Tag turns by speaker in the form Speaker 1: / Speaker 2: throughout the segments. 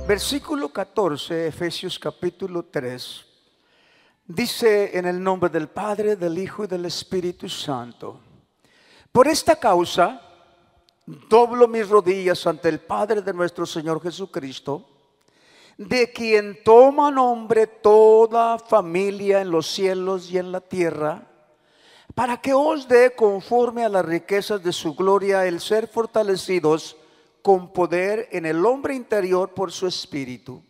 Speaker 1: Versículo 14, Efesios capítulo 3, dice: en el nombre del Padre, del Hijo y del Espíritu Santo. Por esta causa, doblo mis rodillas ante el Padre de nuestro Señor Jesucristo, de quien toma nombre toda familia en los cielos y en la tierra, para que os dé conforme a las riquezas de su gloria el ser fortalecidos con poder en el hombre interior por su Espíritu,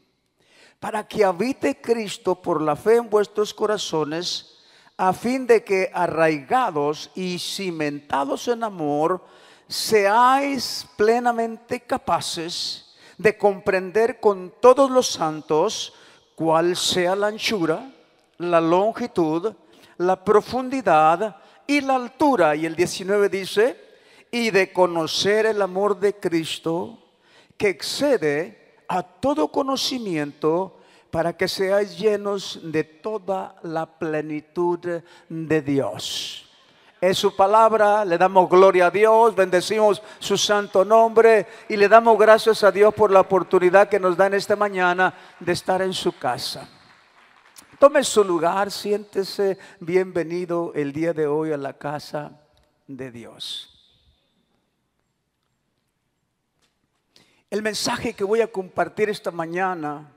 Speaker 1: para que habite Cristo por la fe en vuestros corazones, a fin de que arraigados y cimentados en amor, seáis plenamente capaces de comprender con todos los santos cuál sea la anchura, la longitud, la profundidad y la altura. Y el 19 dice: y de conocer el amor de Cristo, que excede a todo conocimiento, para que seáis llenos de toda la plenitud de Dios. Es su palabra, le damos gloria a Dios, bendecimos su santo nombre y le damos gracias a Dios por la oportunidad que nos da en esta mañana de estar en su casa. Tome su lugar, siéntese bienvenido el día de hoy a la casa de Dios. El mensaje que voy a compartir esta mañana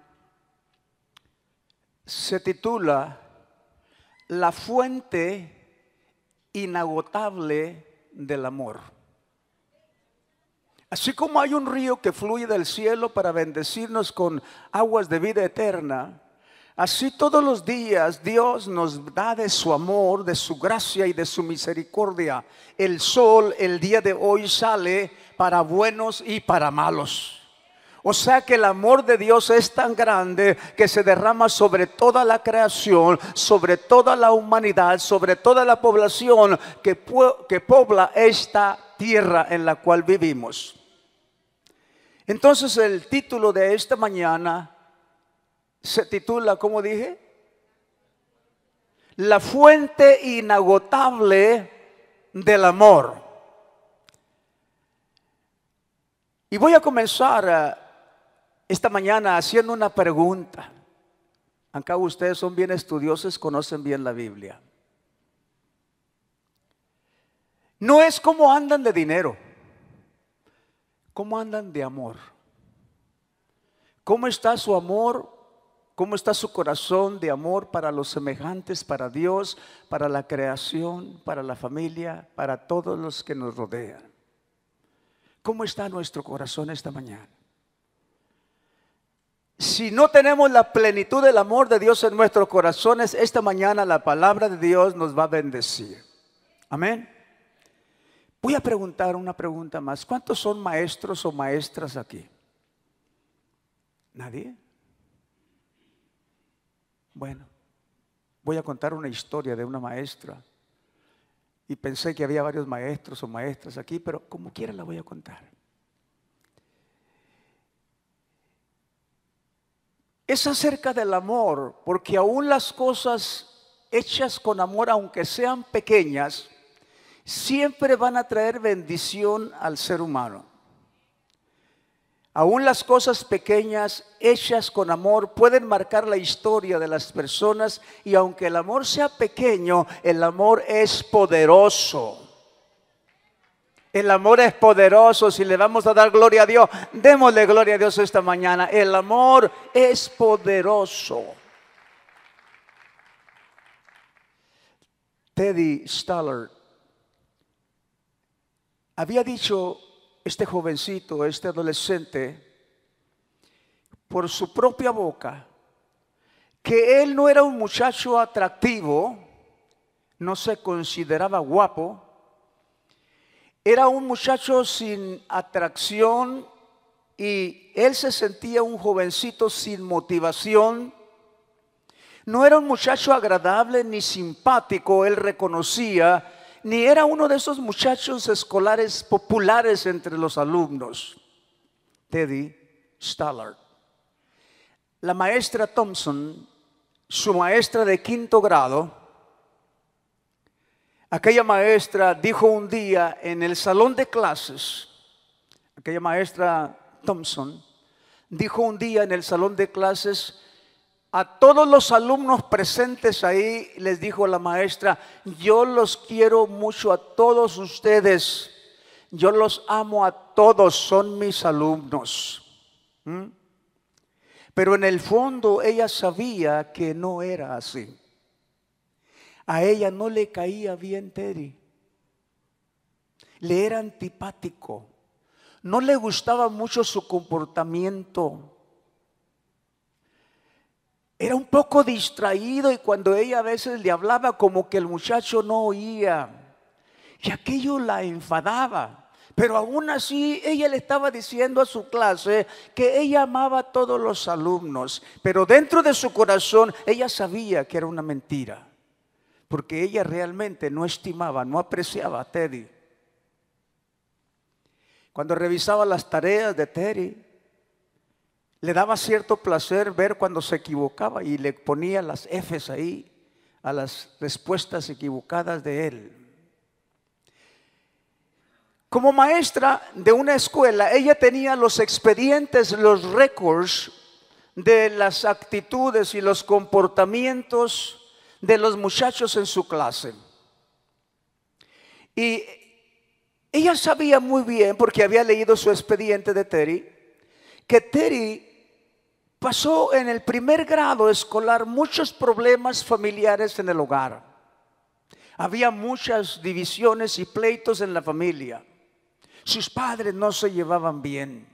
Speaker 1: se titula La fuente inagotable del amor. Así como hay un río que fluye del cielo para bendecirnos con aguas de vida eterna, así todos los días Dios nos da de su amor, de su gracia y de su misericordia. El sol el día de hoy sale para buenos y para malos. O sea que el amor de Dios es tan grande que se derrama sobre toda la creación, sobre toda la humanidad, sobre toda la población que pobla esta tierra en la cual vivimos. Entonces el título de esta mañana se titula, ¿cómo dije? La fuente inagotable del amor. Y voy a comenzar esta mañana haciendo una pregunta. Acá ustedes son bien estudiosos, conocen bien la Biblia. No es cómo andan de dinero, cómo andan de amor. ¿Cómo está su amor? ¿Cómo está su corazón de amor para los semejantes, para Dios, para la creación, para la familia, para todos los que nos rodean? ¿Cómo está nuestro corazón esta mañana? Si no tenemos la plenitud del amor de Dios en nuestros corazones, esta mañana la palabra de Dios nos va a bendecir. Amén. Voy a preguntar una pregunta más. ¿Cuántos son maestros o maestras aquí? ¿Nadie? Bueno, voy a contar una historia de una maestra. Y pensé que había varios maestros o maestras aquí, pero como quiera la voy a contar. Es acerca del amor, porque aún las cosas hechas con amor, aunque sean pequeñas, siempre van a traer bendición al ser humano. Aún las cosas pequeñas hechas con amor pueden marcar la historia de las personas, y aunque el amor sea pequeño, el amor es poderoso. El amor es poderoso. Si le vamos a dar gloria a Dios, démosle gloria a Dios esta mañana. El amor es poderoso. Teddy Stallard había dicho, este jovencito, este adolescente, por su propia boca, que él no era un muchacho atractivo, no se consideraba guapo. Era un muchacho sin atracción y él se sentía un jovencito sin motivación. No era un muchacho agradable ni simpático, él reconocía, ni era uno de esos muchachos escolares populares entre los alumnos. Teddy Stallard. La maestra Thompson, su maestra de 5º grado, aquella maestra dijo un día en el salón de clases, aquella maestra Thompson dijo un día en el salón de clases a todos los alumnos presentes ahí, les dijo la maestra: yo los quiero mucho a todos ustedes, yo los amo a todos, son mis alumnos. Pero en el fondo ella sabía que no era así. A ella no le caía bien Terry. Le era antipático. No le gustaba mucho su comportamiento. Era un poco distraído y cuando ella a veces le hablaba como que el muchacho no oía. Y aquello la enfadaba. Pero aún así ella le estaba diciendo a su clase que ella amaba a todos los alumnos. Pero dentro de su corazón ella sabía que era una mentira. Porque ella realmente no estimaba, no apreciaba a Teddy. Cuando revisaba las tareas de Teddy, le daba cierto placer ver cuando se equivocaba y le ponía las F's ahí a las respuestas equivocadas de él. Como maestra de una escuela, ella tenía los expedientes, los récords de las actitudes y los comportamientos de los muchachos en su clase. Y ella sabía muy bien, porque había leído su expediente de Terry, que Terry pasó en el primer grado escolar muchos problemas familiares en el hogar. Había muchas divisiones y pleitos en la familia. Sus padres no se llevaban bien.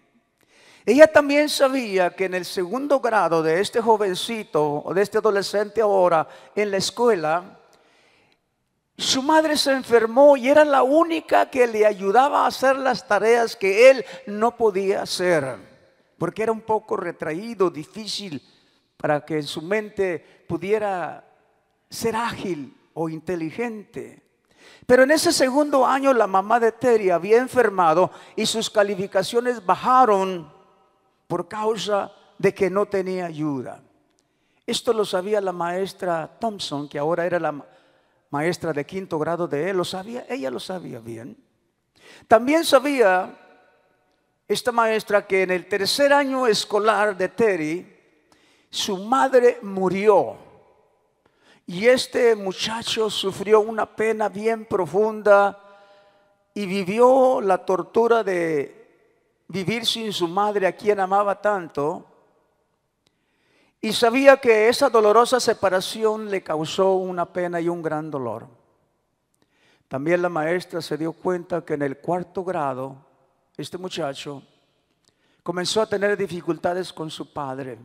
Speaker 1: Ella también sabía que en el segundo grado de este jovencito o de este adolescente ahora en la escuela, su madre se enfermó y era la única que le ayudaba a hacer las tareas que él no podía hacer. Porque era un poco retraído, difícil para que en su mente pudiera ser ágil o inteligente. Pero en ese segundo año la mamá de Terry había enfermado y sus calificaciones bajaron por causa de que no tenía ayuda. Esto lo sabía la maestra Thompson, que ahora era la maestra de quinto grado de él. Lo sabía, ella lo sabía bien. También sabía esta maestra que en el tercer año escolar de Terry, su madre murió. Y este muchacho sufrió una pena bien profunda y vivió la tortura de vivir sin su madre, a quien amaba tanto. Y sabía que esa dolorosa separación le causó una pena y un gran dolor. También la maestra se dio cuenta que en el cuarto grado, este muchacho comenzó a tener dificultades con su padre.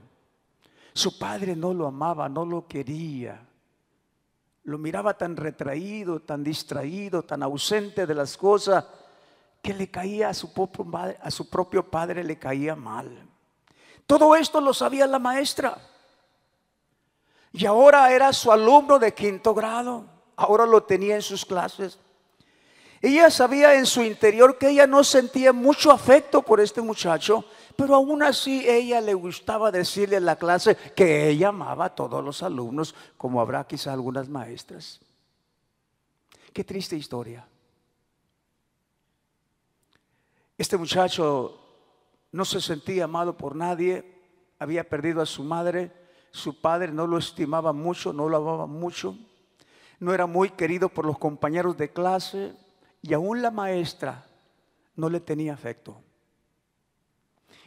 Speaker 1: Su padre no lo amaba, no lo quería. Lo miraba tan retraído, tan distraído, tan ausente de las cosas, que le caía a su propio padre le caía mal. Todo esto lo sabía la maestra. Y ahora era su alumno de quinto grado. Ahora lo tenía en sus clases. Ella sabía en su interior que ella no sentía mucho afecto por este muchacho, pero aún así ella le gustaba decirle en la clase que ella amaba a todos los alumnos, como habrá quizá algunas maestras. Qué triste historia. Este muchacho no se sentía amado por nadie, había perdido a su madre, su padre no lo estimaba mucho, no lo amaba mucho, no era muy querido por los compañeros de clase. Y aún la maestra no le tenía afecto.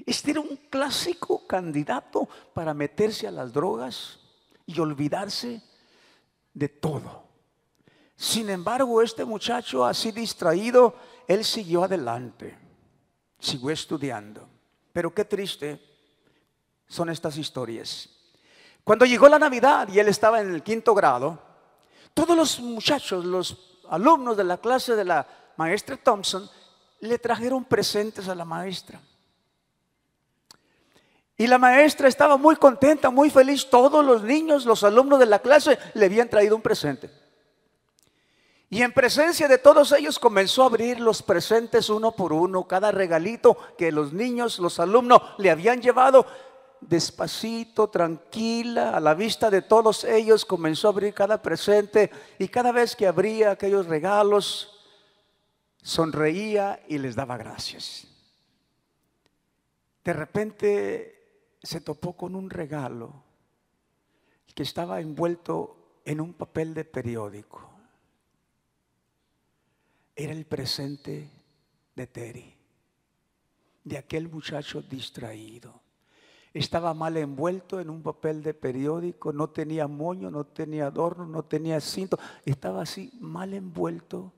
Speaker 1: Este era un clásico candidato para meterse a las drogas y olvidarse de todo. Sin embargo, este muchacho así distraído, él siguió adelante, siguió estudiando. Pero qué triste son estas historias. Cuando llegó la Navidad y él estaba en el quinto grado, todos los muchachos, los alumnos de la clase de la maestra Thompson le trajeron presentes a la maestra. Y la maestra estaba muy contenta, muy feliz. Todos los niños, los alumnos de la clase le habían traído un presente. Y en presencia de todos ellos comenzó a abrir los presentes uno por uno, cada regalito que los niños, los alumnos le habían llevado. Despacito, tranquila, a la vista de todos ellos comenzó a abrir cada presente, y cada vez que abría aquellos regalos sonreía y les daba gracias. De repente se topó con un regalo que estaba envuelto en un papel de periódico. Era el presente de Terry, de aquel muchacho distraído. Estaba mal envuelto en un papel de periódico, no tenía moño, no tenía adorno, no tenía cinto. Estaba así mal envuelto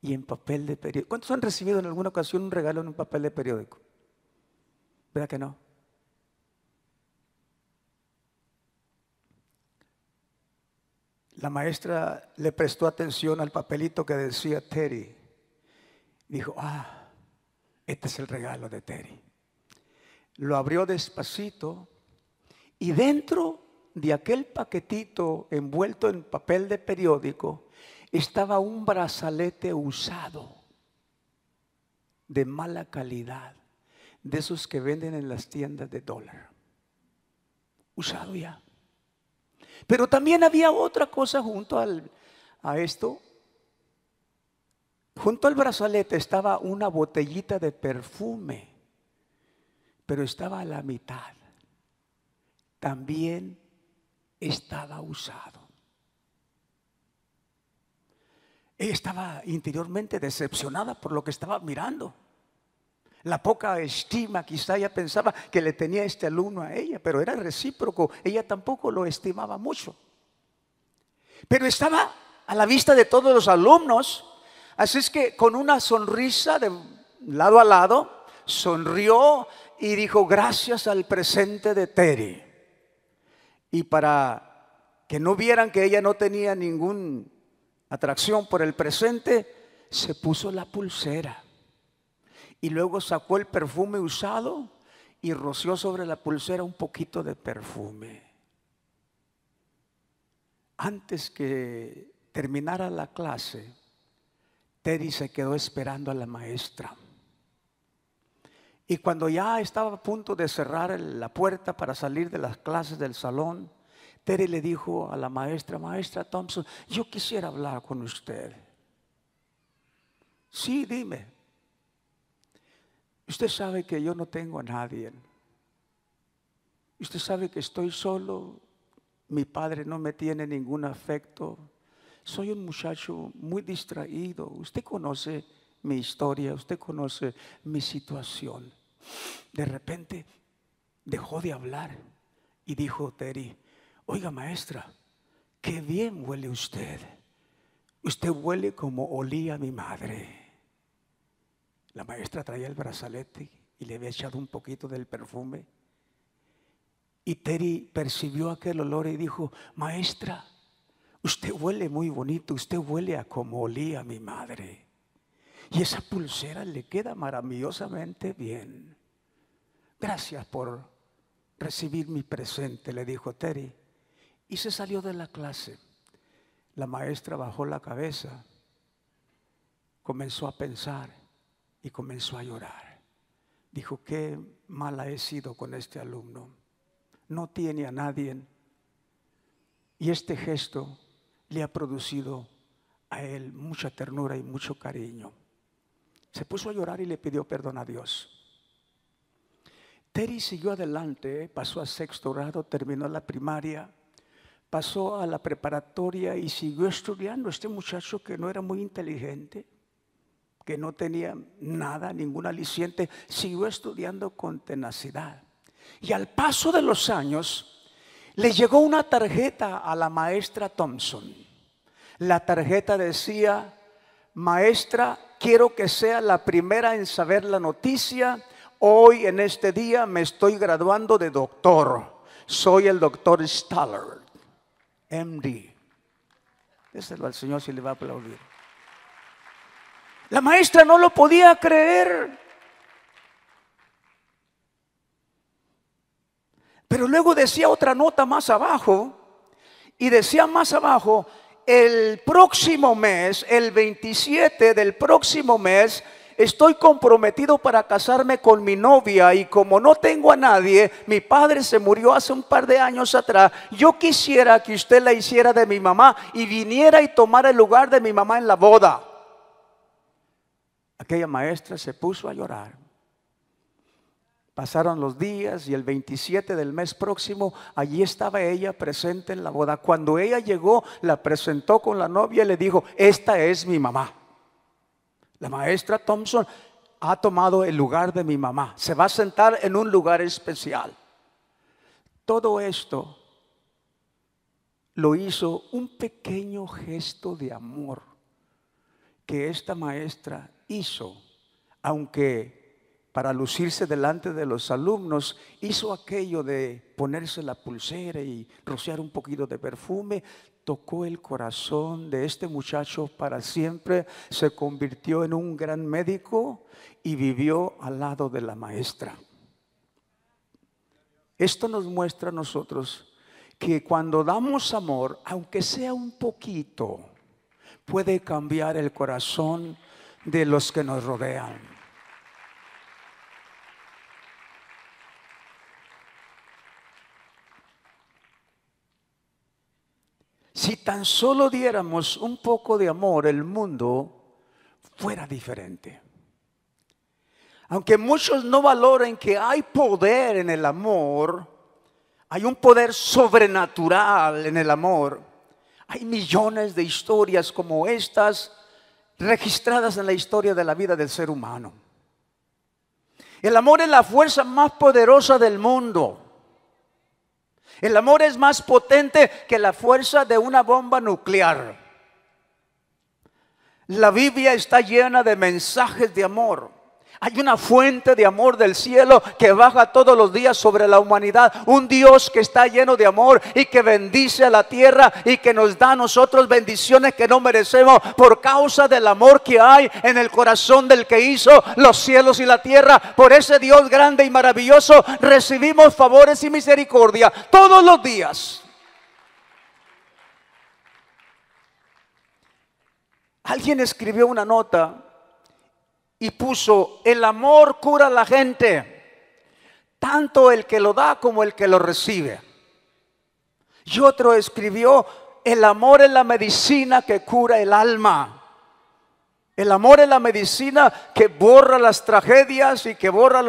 Speaker 1: y en papel de periódico. ¿Cuántos han recibido en alguna ocasión un regalo en un papel de periódico? ¿Verdad que no? La maestra le prestó atención al papelito que decía Terry. Dijo, este es el regalo de Terry. Lo abrió despacito y dentro de aquel paquetito envuelto en papel de periódico estaba un brazalete usado, de mala calidad, de esos que venden en las tiendas de dólar. Usado ya. Pero también había otra cosa junto a esto. Junto al brazalete estaba una botellita de perfume, pero estaba a la mitad. También estaba usado. Ella estaba interiormente decepcionada por lo que estaba mirando. La poca estima, quizá ella pensaba que le tenía este alumno a ella, pero era recíproco. Ella tampoco lo estimaba mucho. Pero estaba a la vista de todos los alumnos. Así es que con una sonrisa de lado a lado, sonrió y dijo, gracias al presente de Terry. Y para que no vieran que ella no tenía ninguna atracción por el presente, se puso la pulsera. Y luego sacó el perfume usado y roció sobre la pulsera un poquito de perfume. Antes que terminara la clase, Terry se quedó esperando a la maestra. Y cuando ya estaba a punto de cerrar la puerta para salir de las clases del salón, Terry le dijo a la maestra, maestra Thompson, yo quisiera hablar con usted. Sí, dime. Usted sabe que yo no tengo a nadie. Usted sabe que estoy solo. Mi padre no me tiene ningún afecto. Soy un muchacho muy distraído. Usted conoce mi historia, usted conoce mi situación. De repente dejó de hablar y dijo Terry, oiga maestra, qué bien huele usted. Usted huele como olía mi madre. La maestra traía el brazalete y le había echado un poquito del perfume. Y Terry percibió aquel olor y dijo, maestra, usted huele muy bonito, usted huele a como olía mi madre. Y esa pulsera le queda maravillosamente bien. Gracias por recibir mi presente, le dijo Terry. Y se salió de la clase. La maestra bajó la cabeza, comenzó a pensar y comenzó a llorar. Dijo, qué mala he sido con este alumno. No tiene a nadie. Y este gesto le ha producido a él mucha ternura y mucho cariño. Se puso a llorar y le pidió perdón a Dios. Terry siguió adelante, pasó a sexto grado, terminó la primaria, pasó a la preparatoria y siguió estudiando. Este muchacho que no era muy inteligente, que no tenía nada, ningún aliciente, siguió estudiando con tenacidad. Y al paso de los años, le llegó una tarjeta a la maestra Thompson. La tarjeta decía, maestra, quiero que sea la primera en saber la noticia. Hoy en este día me estoy graduando de doctor. Soy el doctor Stallard, MD. Déselo al Señor si le va a aplaudir. La maestra no lo podía creer. Pero luego decía otra nota más abajo. Y decía más abajo, el próximo mes, el 27 del próximo mes, estoy comprometido para casarme con mi novia. Y como no tengo a nadie, mi padre se murió hace un par de años atrás. Yo quisiera que usted la hiciera de mi mamá y viniera y tomara el lugar de mi mamá en la boda. Aquella maestra se puso a llorar. Pasaron los días y el 27 del mes próximo, allí estaba ella presente en la boda. Cuando ella llegó, la presentó con la novia y le dijo: esta es mi mamá. La maestra Thompson ha tomado el lugar de mi mamá. Se va a sentar en un lugar especial. Todo esto lo hizo un pequeño gesto de amor que esta maestra hizo, aunque para lucirse delante de los alumnos, hizo aquello de ponerse la pulsera y rociar un poquito de perfume. Tocó el corazón de este muchacho para siempre. Se convirtió en un gran médico y vivió al lado de la maestra. Esto nos muestra a nosotros que cuando damos amor, aunque sea un poquito, puede cambiar el corazón de los que nos rodean. Si tan solo diéramos un poco de amor, el mundo fuera diferente. Aunque muchos no valoren que hay poder en el amor, hay un poder sobrenatural en el amor. Hay millones de historias como estas registradas en la historia de la vida del ser humano. El amor es la fuerza más poderosa del mundo. El amor es más potente que la fuerza de una bomba nuclear. La Biblia está llena de mensajes de amor. Hay una fuente de amor del cielo que baja todos los días sobre la humanidad. Un Dios que está lleno de amor y que bendice a la tierra y que nos da a nosotros bendiciones que no merecemos por causa del amor que hay en el corazón del que hizo los cielos y la tierra. Por ese Dios grande y maravilloso recibimos favores y misericordia todos los días. Alguien escribió una nota y puso: el amor cura a la gente, tanto el que lo da como el que lo recibe. Y otro escribió: el amor es la medicina que cura el alma. El amor es la medicina que borra las tragedias y que borra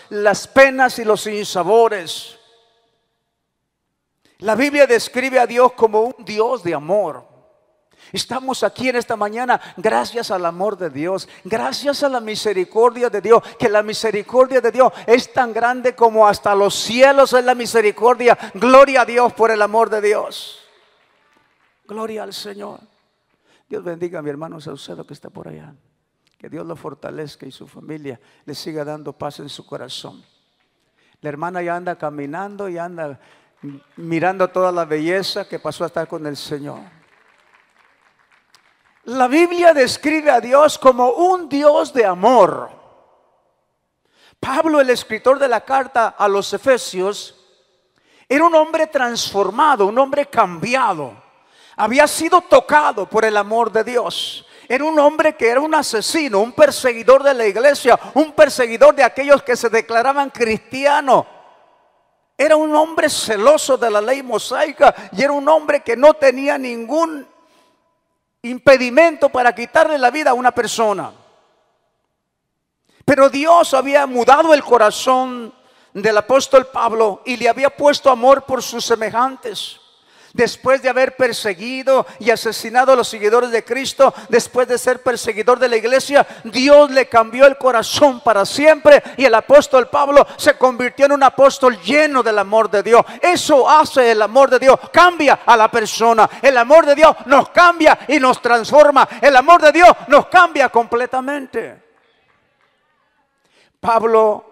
Speaker 1: las penas y los sinsabores. La Biblia describe a Dios como un Dios de amor. Estamos aquí en esta mañana gracias al amor de Dios, gracias a la misericordia de Dios, que la misericordia de Dios es tan grande como hasta los cielos es la misericordia. Gloria a Dios por el amor de Dios. Gloria al Señor. Dios bendiga a mi hermano Saucedo que está por allá. Que Dios lo fortalezca y su familia le siga dando paz en su corazón. La hermana ya anda caminando y anda mirando toda la belleza que pasó a estar con el Señor. La Biblia describe a Dios como un Dios de amor. Pablo, el escritor de la carta a los Efesios, era un hombre transformado, un hombre cambiado. Había sido tocado por el amor de Dios. Era un hombre que era un asesino, un perseguidor de la iglesia, un perseguidor de aquellos que se declaraban cristianos. Era un hombre celoso de la ley mosaica y era un hombre que no tenía ningún impedimento para quitarle la vida a una persona. Pero Dios había mudado el corazón del apóstol Pablo y le había puesto amor por sus semejantes. Después de haber perseguido y asesinado a los seguidores de Cristo, después de ser perseguidor de la iglesia, Dios le cambió el corazón para siempre y el apóstol Pablo se convirtió en un apóstol lleno del amor de Dios. Eso hace el amor de Dios, cambia a la persona. El amor de Dios nos cambia y nos transforma. El amor de Dios nos cambia completamente. Pablo,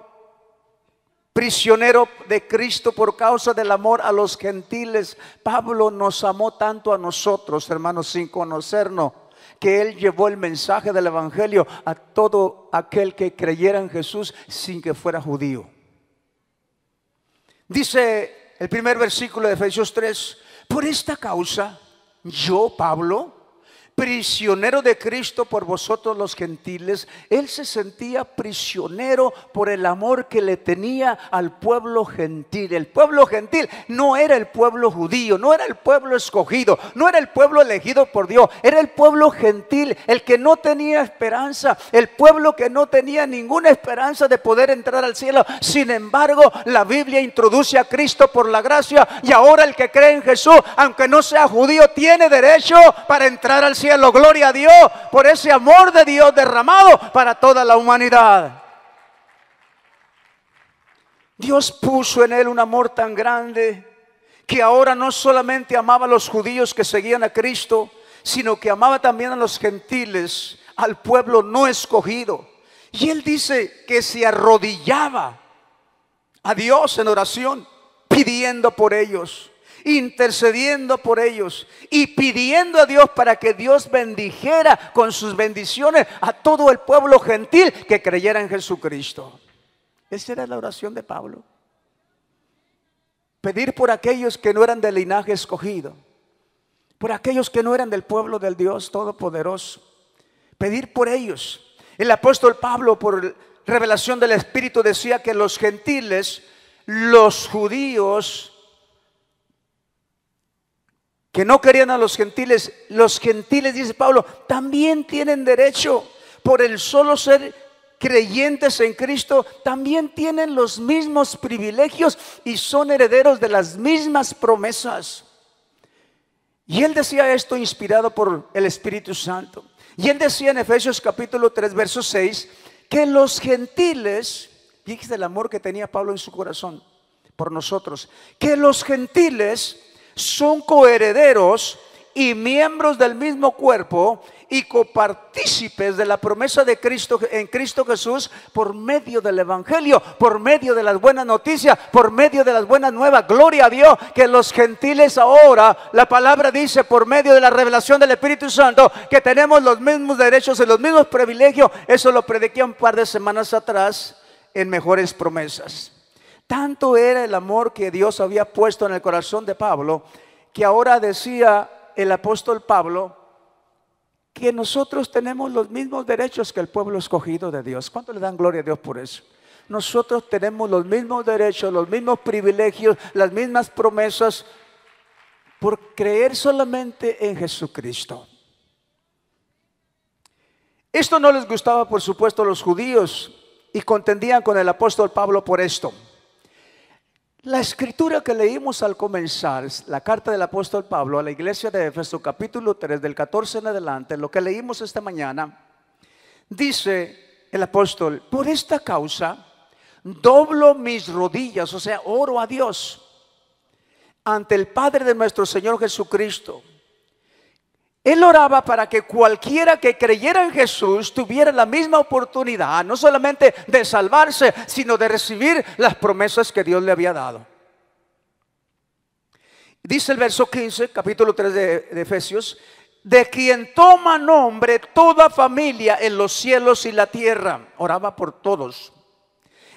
Speaker 1: prisionero de Cristo por causa del amor a los gentiles, Pablo nos amó tanto a nosotros, hermanos, sin conocernos, que Él llevó el mensaje del evangelio a todo aquel que creyera en Jesús sin que fuera judío. Dice el primer versículo de Efesios 3: por esta causa, yo, Pablo, prisionero de Cristo por vosotros los gentiles. Él se sentía prisionero por el amor que le tenía al pueblo gentil. El pueblo gentil no era el pueblo judío, no era el pueblo escogido, no era el pueblo elegido por Dios, era el pueblo gentil, el que no tenía esperanza, el pueblo que no tenía ninguna esperanza de poder entrar al cielo. Sin embargo, la Biblia introduce a Cristo por la gracia, y ahora el que cree en Jesús, aunque no sea judío, tiene derecho para entrar al cielo. Gloria a Dios por ese amor de Dios derramado para toda la humanidad. Dios puso en él un amor tan grande que ahora no solamente amaba a los judíos que seguían a Cristo, sino que amaba también a los gentiles, al pueblo no escogido. Y él dice que se arrodillaba a Dios en oración, pidiendo por ellos, intercediendo por ellos y pidiendo a Dios para que Dios bendijera con sus bendiciones a todo el pueblo gentil que creyera en Jesucristo. Esa era la oración de Pablo. Pedir por aquellos que no eran del linaje escogido, por aquellos que no eran del pueblo del Dios Todopoderoso. Pedir por ellos. El apóstol Pablo, por revelación del Espíritu, decía que los gentiles, los judíos que no querían a los gentiles, dice Pablo, también tienen derecho, por el solo ser creyentes en Cristo, también tienen los mismos privilegios y son herederos de las mismas promesas. Y él decía esto inspirado por el Espíritu Santo. Y él decía en Efesios capítulo 3 verso 6 que los gentiles, fíjese el amor que tenía Pablo en su corazón por nosotros, que los gentiles son coherederos y miembros del mismo cuerpo y copartícipes de la promesa de Cristo en Cristo Jesús, por medio del evangelio, por medio de las buenas noticias, por medio de las buenas nuevas. Gloria a Dios que los gentiles ahora, la palabra dice, por medio de la revelación del Espíritu Santo, que tenemos los mismos derechos y los mismos privilegios. Eso lo prediqué un par de semanas atrás en Mejores Promesas. Tanto era el amor que Dios había puesto en el corazón de Pablo, que ahora decía el apóstol Pablo que nosotros tenemos los mismos derechos que el pueblo escogido de Dios. ¿Cuánto le dan gloria a Dios por eso? Nosotros tenemos los mismos derechos, los mismos privilegios, las mismas promesas, por creer solamente en Jesucristo. Esto no les gustaba, por supuesto, a los judíos, y contendían con el apóstol Pablo por esto. La escritura que leímos al comenzar, la carta del apóstol Pablo a la iglesia de Éfeso, capítulo 3, del 14 en adelante, lo que leímos esta mañana, dice el apóstol: por esta causa doblo mis rodillas, o sea, oro a Dios ante el Padre de nuestro Señor Jesucristo. Él oraba para que cualquiera que creyera en Jesús tuviera la misma oportunidad, no solamente de salvarse, sino de recibir las promesas que Dios le había dado. Dice el verso 15, capítulo 3 de Efesios: de quien toma nombre toda familia en los cielos y la tierra. Oraba por todos.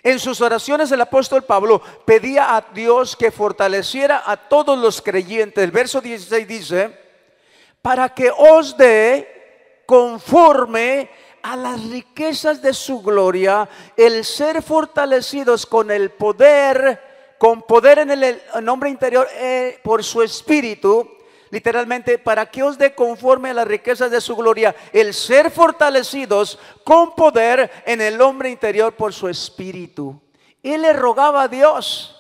Speaker 1: En sus oraciones el apóstol Pablo pedía a Dios que fortaleciera a todos los creyentes. El verso 16 dice: para que os dé conforme a las riquezas de su gloria, el ser fortalecidos con el poder, con poder en el hombre interior por su espíritu. Literalmente, para que os dé conforme a las riquezas de su gloria, el ser fortalecidos con poder en el hombre interior por su espíritu. Él le rogaba a Dios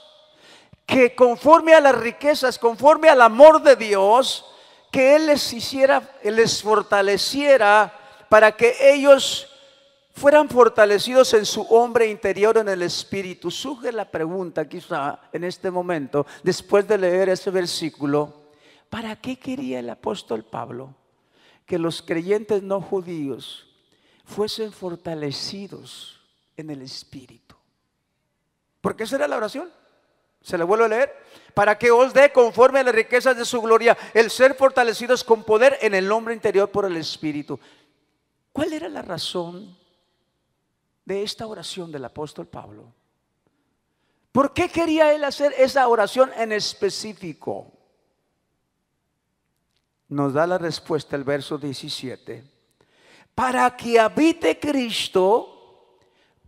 Speaker 1: que conforme a las riquezas, conforme al amor de Dios, que Él les fortaleciera para que ellos fueran fortalecidos en su hombre interior, en el espíritu. Surge la pregunta quizá en este momento, después de leer ese versículo: ¿para qué quería el apóstol Pablo que los creyentes no judíos fuesen fortalecidos en el espíritu? Porque esa era la oración. Se le vuelvo a leer: para que os dé conforme a las riquezas de su gloria el ser fortalecidos con poder en el hombre interior por el Espíritu. ¿Cuál era la razón de esta oración del apóstol Pablo? ¿Por qué quería él hacer esa oración en específico? nos da la respuesta el verso 17. Para que habite Cristo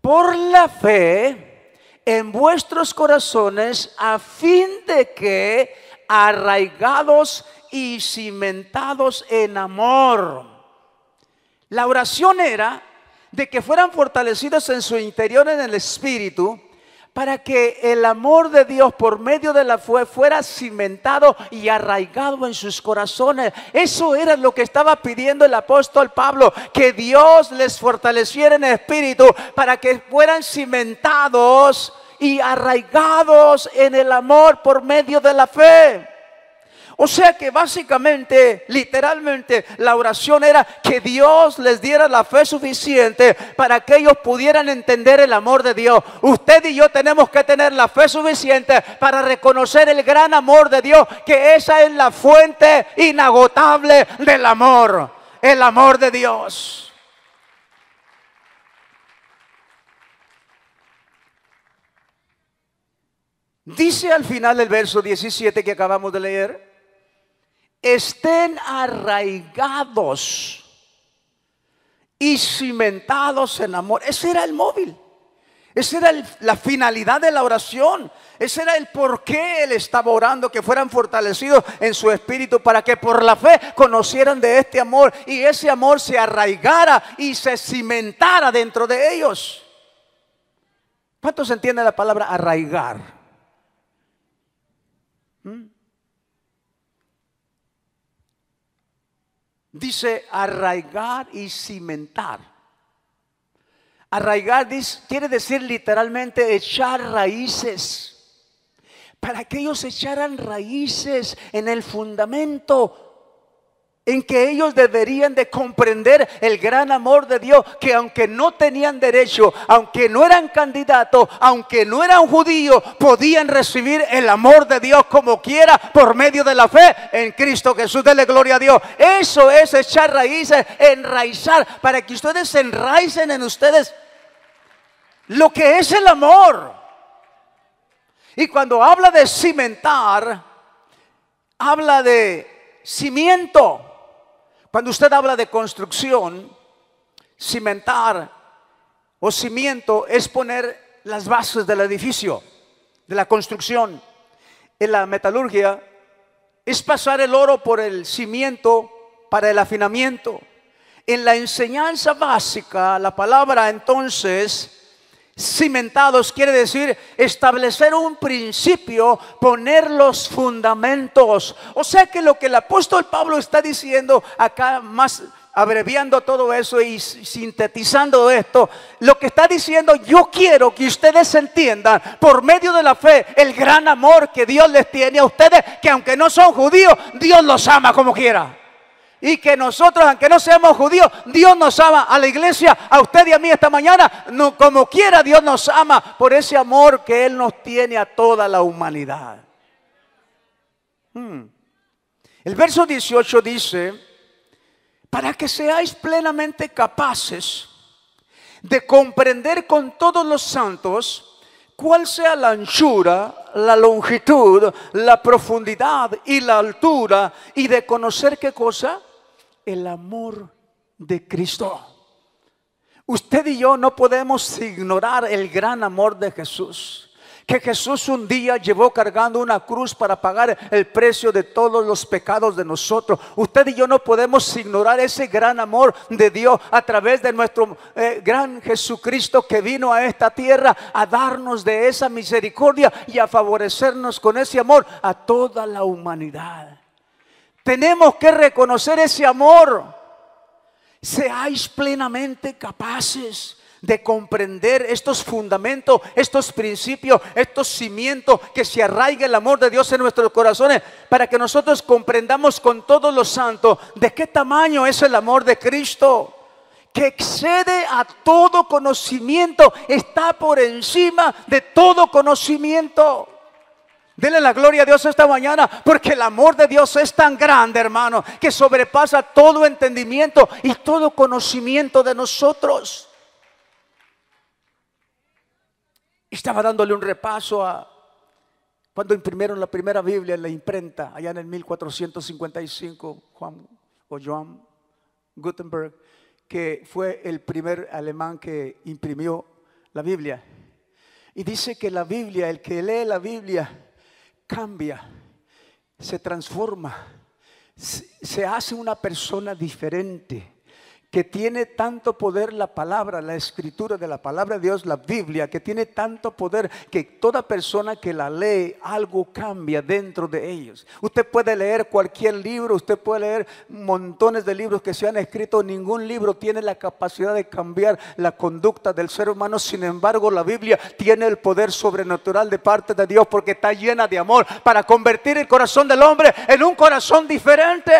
Speaker 1: por la fe en vuestros corazones, a fin de que, arraigados y cimentados en amor. La oración era de que fueran fortalecidos en su interior en el espíritu, para que el amor de Dios por medio de la fe fuera cimentado y arraigado en sus corazones. Eso era lo que estaba pidiendo el apóstol Pablo, que Dios les fortaleciera en espíritu para que fueran cimentados y arraigados en el amor por medio de la fe. O sea que básicamente, literalmente, la oración era que Dios les diera la fe suficiente para que ellos pudieran entender el amor de Dios. Usted y yo tenemos que tener la fe suficiente para reconocer el gran amor de Dios, que esa es la fuente inagotable del amor, el amor de Dios. Dice al final del verso 17 que acabamos de leer: estén arraigados y cimentados en amor. Ese era el móvil. Esa era la finalidad de la oración. Ese era el por qué él estaba orando, que fueran fortalecidos en su espíritu, para que por la fe conocieran de este amor y ese amor se arraigara y se cimentara dentro de ellos. ¿Cuántos entienden la palabra arraigar? Dice arraigar y cimentar. Arraigar quiere decir literalmente echar raíces. Para que ellos echaran raíces en el fundamento en que ellos deberían de comprender el gran amor de Dios, que aunque no tenían derecho, aunque no eran candidatos, aunque no eran judíos, podían recibir el amor de Dios como quiera por medio de la fe en Cristo Jesús. Dele gloria a Dios. Eso es echar raíces, enraizar, para que ustedes se enraicen en ustedes lo que es el amor. Y cuando habla de cimentar, habla de cimiento. Cuando usted habla de construcción, cimentar o cimiento es poner las bases del edificio, de la construcción. En la metalurgia es pasar el oro por el cimiento para el afinamiento. En la enseñanza básica, la palabra entonces cimentados quiere decir establecer un principio, poner los fundamentos. O sea que lo que el apóstol Pablo está diciendo acá, más abreviando todo eso y sintetizando esto, lo que está diciendo: yo quiero que ustedes entiendan por medio de la fe el gran amor que Dios les tiene a ustedes, que aunque no son judíos, Dios los ama como quiera. Y que nosotros, aunque no seamos judíos, Dios nos ama. A la iglesia, a usted y a mí esta mañana, no, como quiera Dios nos ama, por ese amor que Él nos tiene a toda la humanidad. El verso 18 dice: para que seáis plenamente capaces de comprender con todos los santos cuál sea la anchura, la longitud, la profundidad y la altura, y de conocer ¿qué cosa? El amor de Cristo. Usted y yo no podemos ignorar el gran amor de Jesús. Que Jesús un día llevó cargando una cruz para pagar el precio de todos los pecados de nosotros. Usted y yo no podemos ignorar ese gran amor de Dios a través de nuestro gran Jesucristo, que vino a esta tierra a darnos de esa misericordia y a favorecernos con ese amor a toda la humanidad. Tenemos que reconocer ese amor. Seáis plenamente capaces de comprender estos fundamentos, estos principios, estos cimientos, que se arraigue el amor de Dios en nuestros corazones, para que nosotros comprendamos con todos los santos de qué tamaño es el amor de Cristo, que excede a todo conocimiento, está por encima de todo conocimiento. Dele la gloria a Dios esta mañana, porque el amor de Dios es tan grande, hermano, que sobrepasa todo entendimiento y todo conocimiento de nosotros. Estaba dándole un repaso Cuando imprimieron la primera Biblia en la imprenta, allá en el 1455, Johann Gutenberg, que fue el primer alemán que imprimió la Biblia. Y dice que la Biblia, el que lee la Biblia, cambia, se transforma, se hace una persona diferente, que tiene tanto poder la palabra, la escritura de la palabra de Dios, la Biblia, que tiene tanto poder que toda persona que la lee, algo cambia dentro de ellos. Usted puede leer cualquier libro, usted puede leer montones de libros que se han escrito, ningún libro tiene la capacidad de cambiar la conducta del ser humano. Sin embargo, la Biblia tiene el poder sobrenatural de parte de Dios, porque está llena de amor para convertir el corazón del hombre en un corazón diferente.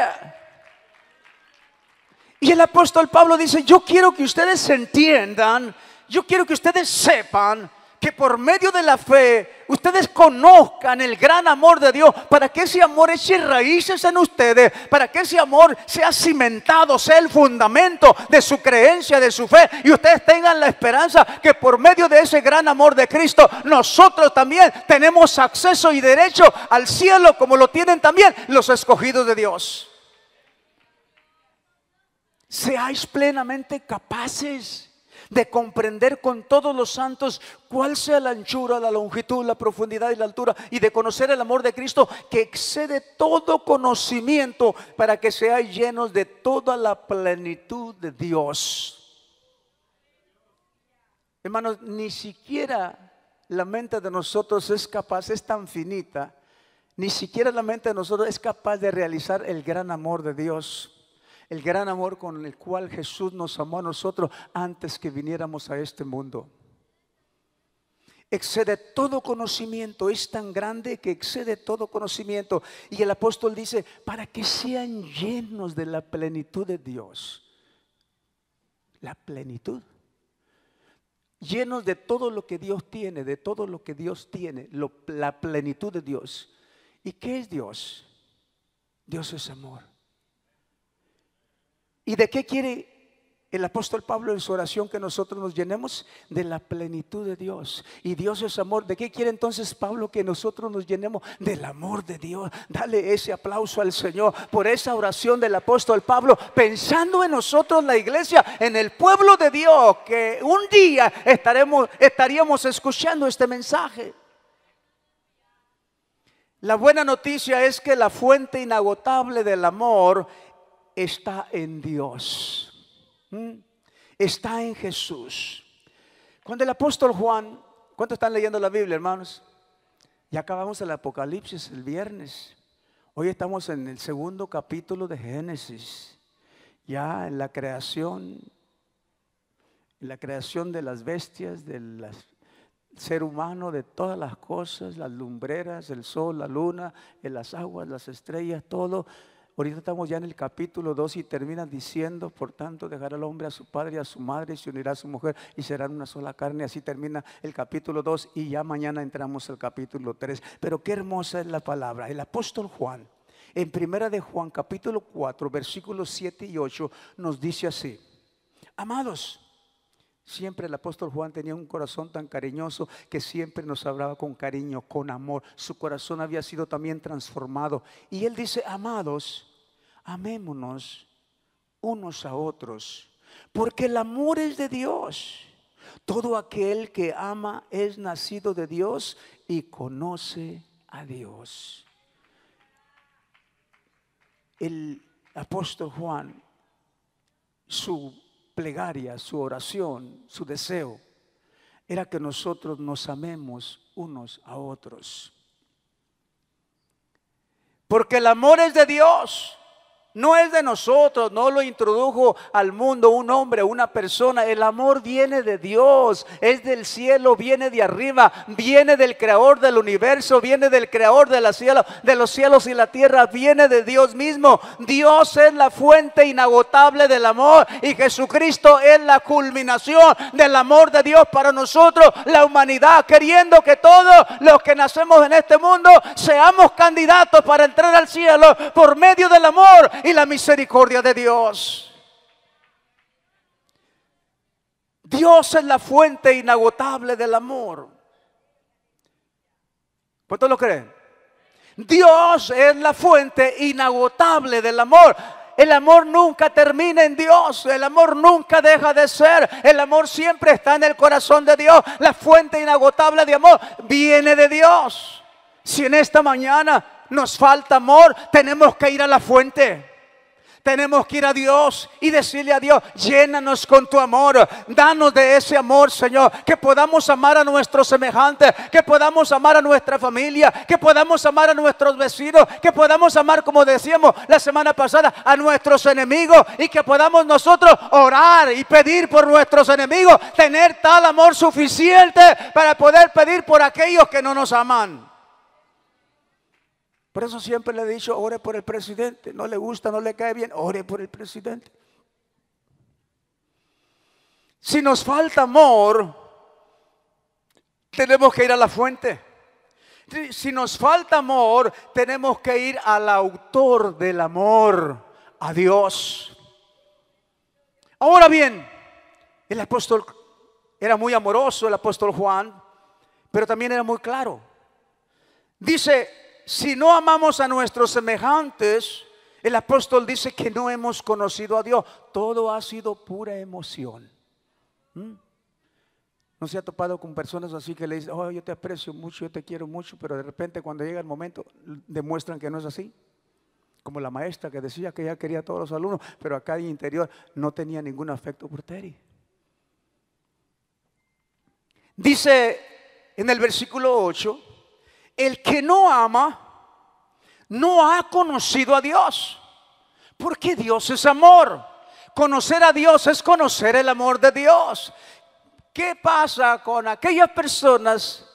Speaker 1: Y el apóstol Pablo dice: yo quiero que ustedes entiendan, yo quiero que ustedes sepan que por medio de la fe ustedes conozcan el gran amor de Dios, para que ese amor eche raíces en ustedes, para que ese amor sea cimentado, sea el fundamento de su creencia, de su fe, y ustedes tengan la esperanza que por medio de ese gran amor de Cristo nosotros también tenemos acceso y derecho al cielo, como lo tienen también los escogidos de Dios. Seáis plenamente capaces de comprender con todos los santos cuál sea la anchura, la longitud, la profundidad y la altura, y de conocer el amor de Cristo que excede todo conocimiento, para que seáis llenos de toda la plenitud de Dios. Hermanos, ni siquiera la mente de nosotros es capaz, es tan finita, ni siquiera la mente de nosotros es capaz de realizar el gran amor de Dios. El gran amor con el cual Jesús nos amó a nosotros antes que viniéramos a este mundo. Excede todo conocimiento, es tan grande que excede todo conocimiento. Y el apóstol dice: para que sean llenos de la plenitud de Dios. La plenitud. Llenos de todo lo que Dios tiene, de todo lo que Dios tiene, la plenitud de Dios. ¿Y qué es Dios? Dios es amor. ¿Y de qué quiere el apóstol Pablo en su oración? Que nosotros nos llenemos de la plenitud de Dios. Y Dios es amor. ¿De qué quiere entonces Pablo que nosotros nos llenemos? Del amor de Dios. Dale ese aplauso al Señor por esa oración del apóstol Pablo, pensando en nosotros, la iglesia, en el pueblo de Dios, que un día estaríamos escuchando este mensaje. La buena noticia es que la fuente inagotable del amor está en Dios, está en Jesús. Cuando el apóstol Juan, ¿cuántos están leyendo la Biblia, hermanos? Ya acabamos el Apocalipsis el viernes. Hoy estamos en el segundo capítulo de Génesis. Ya en la creación de las bestias, del ser humano, de todas las cosas, las lumbreras, el sol, la luna, las aguas, las estrellas, todo. Ahorita estamos ya en el capítulo 2 y termina diciendo: por tanto dejará el hombre a su padre y a su madre, y se unirá a su mujer y serán una sola carne. Así termina el capítulo 2 y ya mañana entramos al capítulo 3. Pero qué hermosa es la palabra. El apóstol Juan, en primera de Juan capítulo 4 versículos 7 y 8 nos dice así: amados, siempre el apóstol Juan tenía un corazón tan cariñoso que siempre nos hablaba con cariño, con amor. Su corazón había sido también transformado. Y él dice: amados, amémonos unos a otros, porque el amor es de Dios. Todo aquel que ama es nacido de Dios y conoce a Dios. El apóstol Juan, su plegaria, su oración, su deseo era que nosotros nos amemos unos a otros. Porque el amor es de Dios, no es de nosotros, no lo introdujo al mundo un hombre, una persona. El amor viene de Dios, es del cielo, viene de arriba, viene del creador del universo, viene del creador de los cielos y la tierra, viene de Dios mismo. Dios es la fuente inagotable del amor y Jesucristo es la culminación del amor de Dios para nosotros, la humanidad, queriendo que todos los que nacemos en este mundo seamos candidatos para entrar al cielo por medio del amor y la misericordia de Dios. Dios es la fuente inagotable del amor. ¿Cuántos lo creen? Dios es la fuente inagotable del amor. El amor nunca termina en Dios. El amor nunca deja de ser. El amor siempre está en el corazón de Dios. La fuente inagotable de amor viene de Dios. Si en esta mañana nos falta amor, tenemos que ir a la fuente. Tenemos que ir a Dios y decirle a Dios: llénanos con tu amor, danos de ese amor, Señor, que podamos amar a nuestros semejantes, que podamos amar a nuestra familia, que podamos amar a nuestros vecinos, que podamos amar, como decíamos la semana pasada, a nuestros enemigos, y que podamos nosotros orar y pedir por nuestros enemigos, tener tal amor suficiente para poder pedir por aquellos que no nos aman. Por eso siempre le he dicho: ore por el presidente. No le gusta, no le cae bien, ore por el presidente. Si nos falta amor, tenemos que ir a la fuente. Si nos falta amor, tenemos que ir al autor del amor, a Dios. Ahora bien, el apóstol era muy amoroso, el apóstol Juan, pero también era muy claro. Dice: si no amamos a nuestros semejantes, el apóstol dice que no hemos conocido a Dios. Todo ha sido pura emoción. ¿No se ha topado con personas así que le dicen: oh, yo te aprecio mucho, yo te quiero mucho, pero de repente cuando llega el momento demuestran que no es así? Como la maestra que decía que ella quería a todos los alumnos, pero acá en interior no tenía ningún afecto por Terry. Dice en el versículo 8: el que no ama no ha conocido a Dios, porque Dios es amor. Conocer a Dios es conocer el amor de Dios. ¿Qué pasa con aquellas personas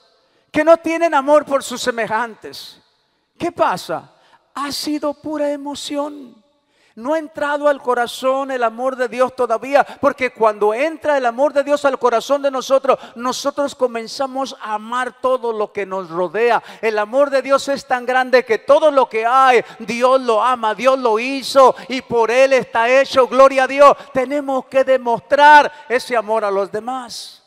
Speaker 1: que no tienen amor por sus semejantes? ¿Qué pasa? Ha sido pura emoción. No ha entrado al corazón el amor de Dios todavía, porque cuando entra el amor de Dios al corazón de nosotros, nosotros comenzamos a amar todo lo que nos rodea. El amor de Dios es tan grande que todo lo que hay, Dios lo ama, Dios lo hizo y por Él está hecho. Gloria a Dios. Tenemos que demostrar ese amor a los demás.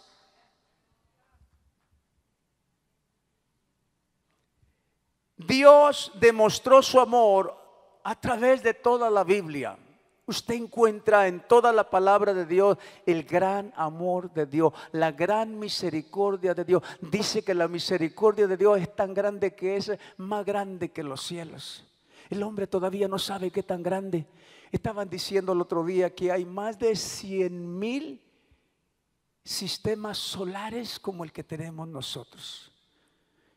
Speaker 1: Dios demostró su amor a través de toda la Biblia. Usted encuentra en toda la palabra de Dios el gran amor de Dios, la gran misericordia de Dios. Dice que la misericordia de Dios es tan grande que es más grande que los cielos. El hombre todavía no sabe qué tan grande. Estaban diciendo el otro día que hay más de 100,000 sistemas solares como el que tenemos nosotros.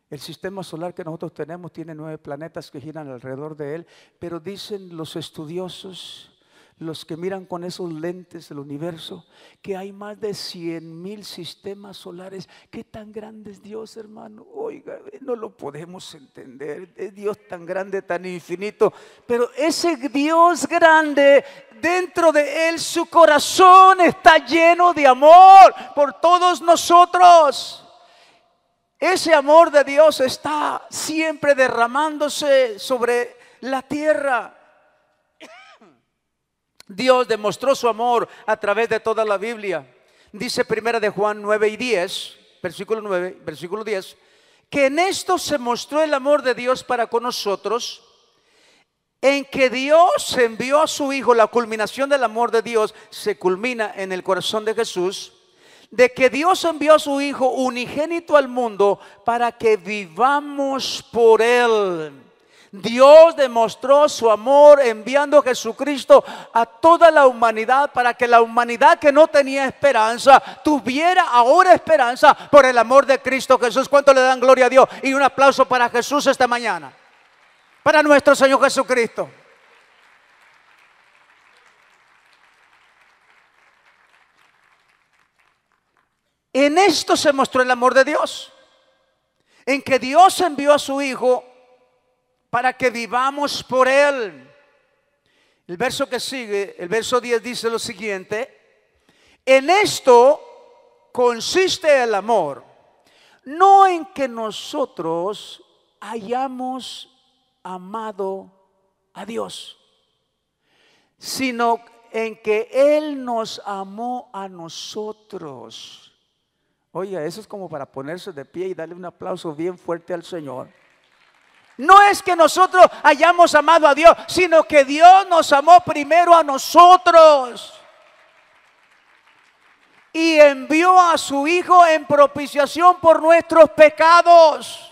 Speaker 1: El sistema solar que nosotros tenemos tiene 9 planetas que giran alrededor de él, pero dicen los estudiosos, los que miran con esos lentes del universo, que hay más de 100,000 sistemas solares. ¿Qué tan grande es Dios, hermano? Oiga, no lo podemos entender. Es Dios tan grande, tan infinito, pero ese Dios grande, dentro de él su corazón está lleno de amor por todos nosotros. Ese amor de Dios está siempre derramándose sobre la tierra. Dios demostró su amor a través de toda la Biblia. Dice 1 de Juan 9 y 10, versículo 9, versículo 10, que en esto se mostró el amor de Dios para con nosotros, en que Dios envió a su Hijo. La culminación del amor de Dios se culmina en el corazón de Jesús. De que Dios envió a su Hijo unigénito al mundo para que vivamos por Él. Dios demostró su amor enviando a Jesucristo a toda la humanidad, para que la humanidad que no tenía esperanza tuviera ahora esperanza por el amor de Cristo Jesús. ¿Cuánto le dan gloria a Dios? Y un aplauso para Jesús esta mañana, para nuestro Señor Jesucristo. En esto se mostró el amor de Dios, en que Dios envió a su Hijo para que vivamos por Él. El verso que sigue, el verso 10, dice lo siguiente: en esto consiste el amor, no en que nosotros hayamos amado a Dios, sino en que Él nos amó a nosotros. Oiga, eso es como para ponerse de pie y darle un aplauso bien fuerte al Señor. No es que nosotros hayamos amado a Dios, sino que Dios nos amó primero a nosotros. Y envió a su Hijo en propiciación por nuestros pecados.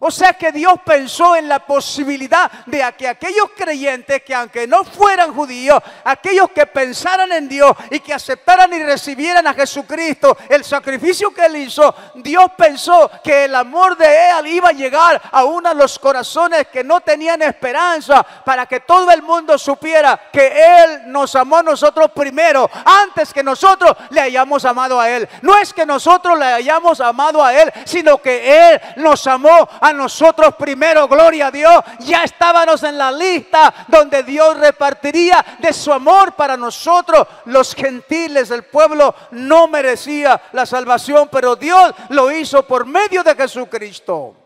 Speaker 1: O sea que Dios pensó en la posibilidad de que aquellos creyentes que aunque no fueran judíos, aquellos que pensaran en Dios y que aceptaran y recibieran a Jesucristo, el sacrificio que Él hizo, Dios pensó que el amor de Él iba a llegar a uno de los corazones que no tenían esperanza, para que todo el mundo supiera que Él nos amó a nosotros primero, antes que nosotros le hayamos amado a Él. No es que nosotros le hayamos amado a Él, sino que Él nos amó a nosotros primero, gloria a Dios. Ya estábamos en la lista donde Dios repartiría de su amor para nosotros. Los gentiles, el pueblo no merecía la salvación, pero Dios lo hizo por medio de Jesucristo.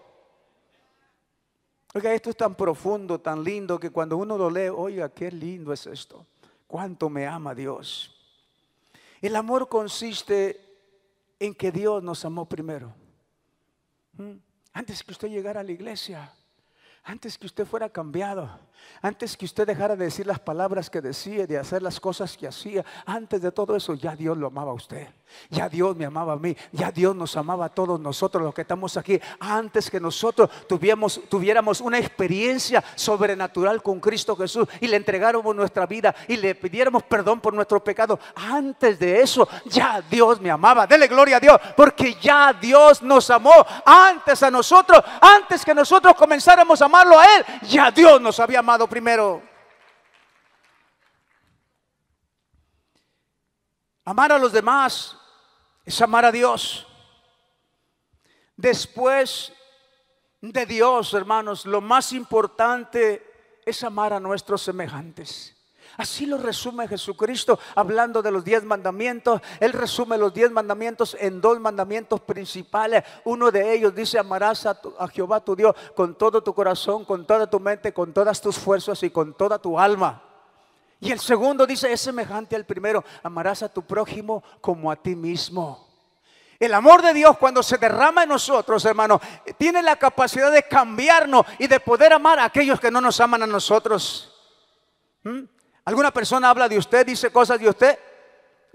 Speaker 1: Oiga, esto es tan profundo, tan lindo, que cuando uno lo lee, oiga, qué lindo es esto. Cuánto me ama Dios. El amor consiste en que Dios nos amó primero. Antes que usted llegara a la iglesia, antes que usted fuera cambiado, antes que usted dejara de decir las palabras que decía, de hacer las cosas que hacía, antes de todo eso ya Dios lo amaba a usted. Ya Dios me amaba a mí, ya Dios nos amaba a todos nosotros los que estamos aquí. Antes que nosotros tuviéramos una experiencia sobrenatural con Cristo Jesús y le entregáramos nuestra vida y le pidiéramos perdón por nuestros pecados, antes de eso ya Dios me amaba. Dele gloria a Dios, porque ya Dios nos amó antes a nosotros. Antes que nosotros comenzáramos a amarlo a Él, ya Dios nos había amado primero. Amar a los demás es amar a Dios. Después de Dios, hermanos, lo más importante es amar a nuestros semejantes. Así lo resume Jesucristo hablando de los 10 mandamientos. Él resume los 10 mandamientos en 2 mandamientos principales. Uno de ellos dice: amarás a Jehová tu Dios con todo tu corazón, con toda tu mente, con todas tus fuerzas y con toda tu alma. Y el segundo dice, es semejante al primero: amarás a tu prójimo como a ti mismo. El amor de Dios, cuando se derrama en nosotros, hermano, tiene la capacidad de cambiarnos y de poder amar a aquellos que no nos aman a nosotros. Alguna persona habla de usted, dice cosas de usted.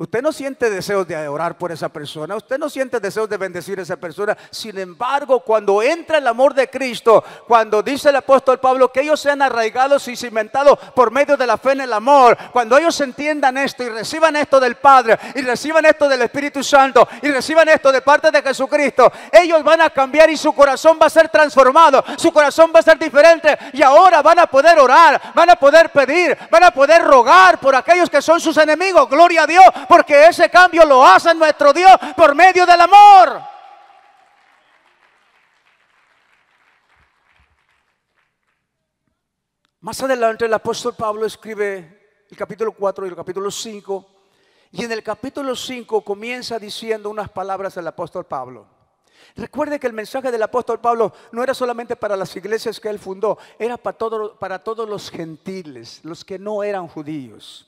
Speaker 1: Usted no siente deseos de orar por esa persona, usted no siente deseos de bendecir a esa persona. Sin embargo, cuando entra el amor de Cristo, cuando dice el apóstol Pablo que ellos sean arraigados y cimentados por medio de la fe en el amor, cuando ellos entiendan esto y reciban esto del Padre y reciban esto del Espíritu Santo y reciban esto de parte de Jesucristo, ellos van a cambiar y su corazón va a ser transformado, su corazón va a ser diferente, y ahora van a poder orar, van a poder pedir, van a poder rogar por aquellos que son sus enemigos. Gloria a Dios, porque ese cambio lo hace nuestro Dios por medio del amor. Más adelante el apóstol Pablo escribe el capítulo 4 y el capítulo 5. Y en el capítulo 5 comienza diciendo unas palabras del apóstol Pablo. Recuerde que el mensaje del apóstol Pablo no era solamente para las iglesias que él fundó, era para todos los gentiles, los que no eran judíos.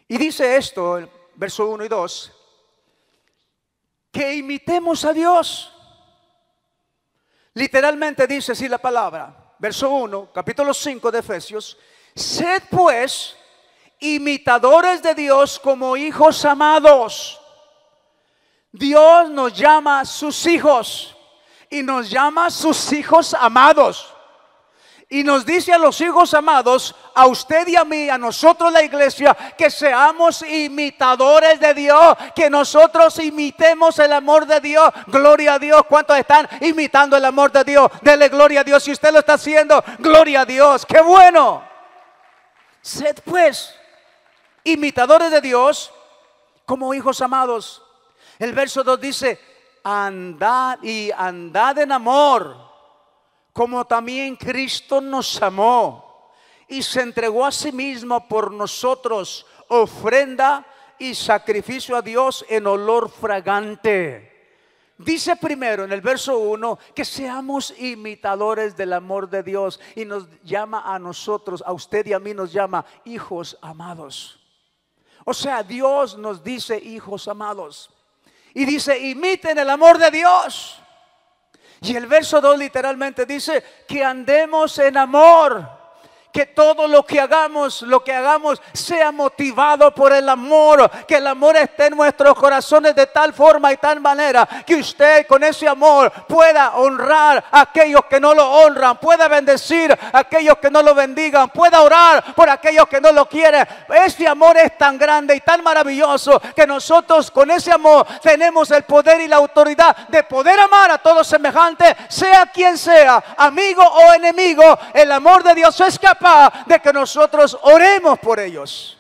Speaker 1: Y dice esto, el verso 1 y 2, que imitemos a Dios. Literalmente dice así la palabra, verso 1, capítulo 5 de Efesios: sed pues imitadores de Dios como hijos amados. Dios nos llama sus hijos y nos llama sus hijos amados. Y nos dice a los hijos amados, a usted y a mí, a nosotros la iglesia, que seamos imitadores de Dios, que nosotros imitemos el amor de Dios. Gloria a Dios. ¿Cuántos están imitando el amor de Dios? Dele gloria a Dios. Si usted lo está haciendo, gloria a Dios. ¡Qué bueno! Sed pues imitadores de Dios como hijos amados. El verso 2 dice: andad en amor, como también Cristo nos amó y se entregó a sí mismo por nosotros, ofrenda y sacrificio a Dios en olor fragante. Dice primero en el verso 1 que seamos imitadores del amor de Dios, y nos llama a nosotros, a usted y a mí nos llama hijos amados. O sea, Dios nos dice hijos amados. Y dice, imiten el amor de Dios. Y el verso 2 literalmente dice que andemos en amor. Que todo lo que hagamos sea motivado por el amor. Que el amor esté en nuestros corazones de tal forma y tal manera que usted con ese amor pueda honrar a aquellos que no lo honran, pueda bendecir a aquellos que no lo bendigan, pueda orar por aquellos que no lo quieren. Ese amor es tan grande y tan maravilloso que nosotros con ese amor tenemos el poder y la autoridad de poder amar a todo semejante, sea quien sea, amigo o enemigo. El amor de Dios es capaz de que nosotros oremos por ellos.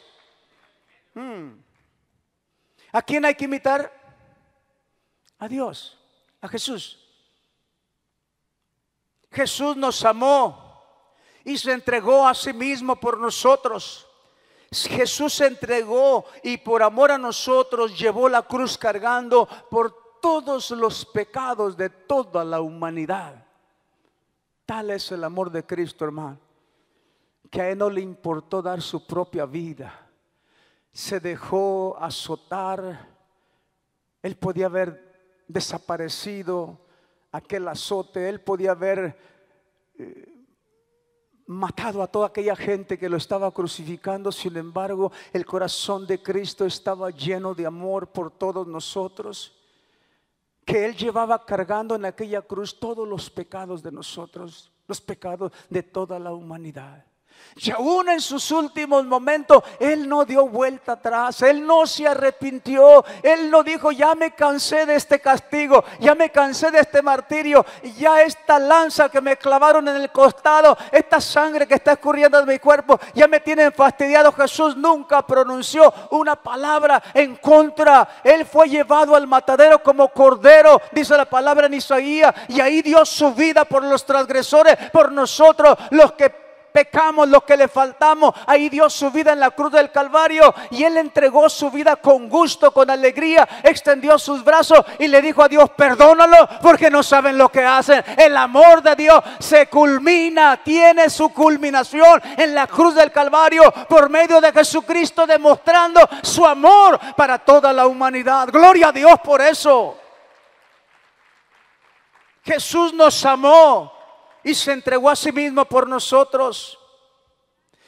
Speaker 1: ¿A quién hay que imitar? A Dios, a Jesús. Jesús nos amó y se entregó a sí mismo por nosotros. Jesús se entregó y por amor a nosotros llevó la cruz cargando por todos los pecados de toda la humanidad. Tal es el amor de Cristo, hermano, que a Él no le importó dar su propia vida. Se dejó azotar. Él podía haber desaparecido aquel azote. Él podía haber matado a toda aquella gente que lo estaba crucificando. Sin embargo, el corazón de Cristo estaba lleno de amor por todos nosotros, que Él llevaba cargando en aquella cruz todos los pecados de nosotros, los pecados de toda la humanidad. Y aún en sus últimos momentos Él no dio vuelta atrás. Él no se arrepintió. Él no dijo, ya me cansé de este castigo, ya me cansé de este martirio, ya esta lanza que me clavaron en el costado, esta sangre que está escurriendo de mi cuerpo, ya me tienen fastidiado. Jesús nunca pronunció una palabra en contra. Él fue llevado al matadero como cordero, dice la palabra en Isaías, y ahí dio su vida por los transgresores, por nosotros los que pecamos, lo que le faltamos. Ahí dio su vida en la cruz del Calvario, y Él entregó su vida con gusto, con alegría. Extendió sus brazos y le dijo a Dios, perdónalo porque no saben lo que hacen. El amor de Dios se culmina, tiene su culminación en la cruz del Calvario por medio de Jesucristo, demostrando su amor para toda la humanidad. Gloria a Dios por eso. Jesús nos amó y se entregó a sí mismo por nosotros.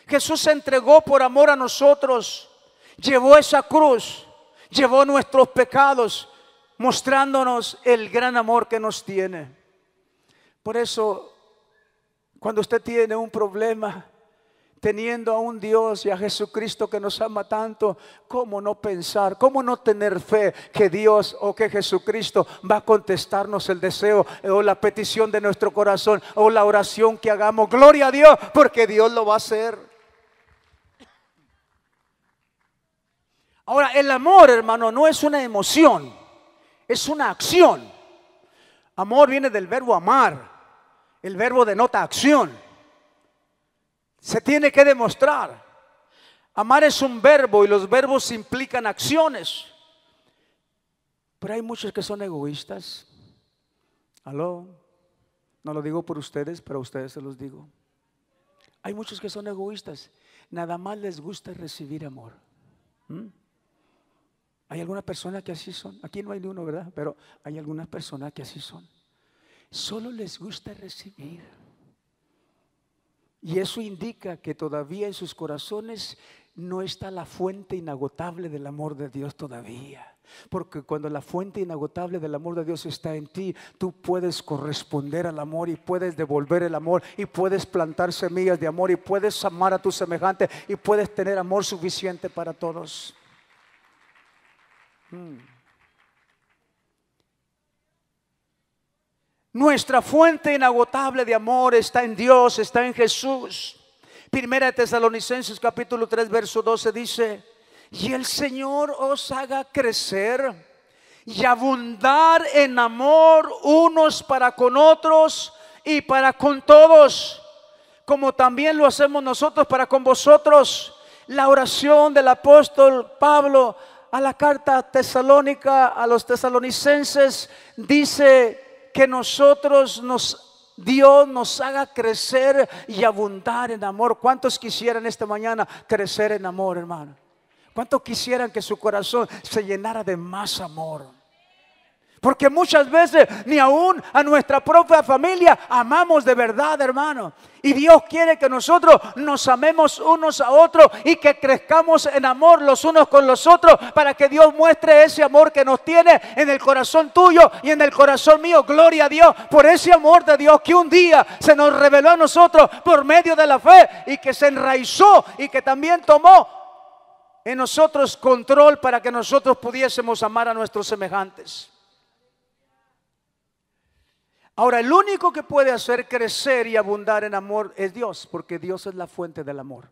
Speaker 1: Jesús se entregó por amor a nosotros. Llevó esa cruz, llevó nuestros pecados, mostrándonos el gran amor que nos tiene. Por eso, cuando usted tiene un problema, teniendo a un Dios y a Jesucristo que nos ama tanto, ¿cómo no pensar, cómo no tener fe que Dios o que Jesucristo va a contestarnos el deseo o la petición de nuestro corazón o la oración que hagamos? Gloria a Dios, porque Dios lo va a hacer. Ahora, el amor, hermano, no es una emoción, es una acción. Amor viene del verbo amar. El verbo denota acción. Se tiene que demostrar. Amar es un verbo y los verbos implican acciones. Pero hay muchos que son egoístas. ¿Aló? No lo digo por ustedes, pero a ustedes se los digo. Hay muchos que son egoístas. Nada más les gusta recibir amor. Hay algunas personas que así son. Aquí no hay ni uno, ¿verdad? Pero hay algunas personas que así son. Solo les gusta recibir. Y eso indica que todavía en sus corazones no está la fuente inagotable del amor de Dios todavía. Porque cuando la fuente inagotable del amor de Dios está en ti, tú puedes corresponder al amor y puedes devolver el amor y puedes plantar semillas de amor y puedes amar a tu semejante y puedes tener amor suficiente para todos. Nuestra fuente inagotable de amor está en Dios, está en Jesús. Primera de Tesalonicenses capítulo 3 verso 12 dice: y el Señor os haga crecer y abundar en amor unos para con otros y para con todos, como también lo hacemos nosotros para con vosotros. La oración del apóstol Pablo a la carta tesalónica, a los tesalonicenses, dice que Dios nos haga crecer y abundar en amor. ¿Cuántos quisieran esta mañana crecer en amor, hermano? ¿Cuántos quisieran que su corazón se llenara de más amor? Porque muchas veces ni aún a nuestra propia familia amamos de verdad, hermano. Y Dios quiere que nosotros nos amemos unos a otros y que crezcamos en amor los unos con los otros, para que Dios muestre ese amor que nos tiene en el corazón tuyo y en el corazón mío. Gloria a Dios por ese amor de Dios que un día se nos reveló a nosotros por medio de la fe, y que se enraizó y que también tomó en nosotros control para que nosotros pudiésemos amar a nuestros semejantes. Ahora, el único que puede hacer crecer y abundar en amor es Dios, porque Dios es la fuente del amor.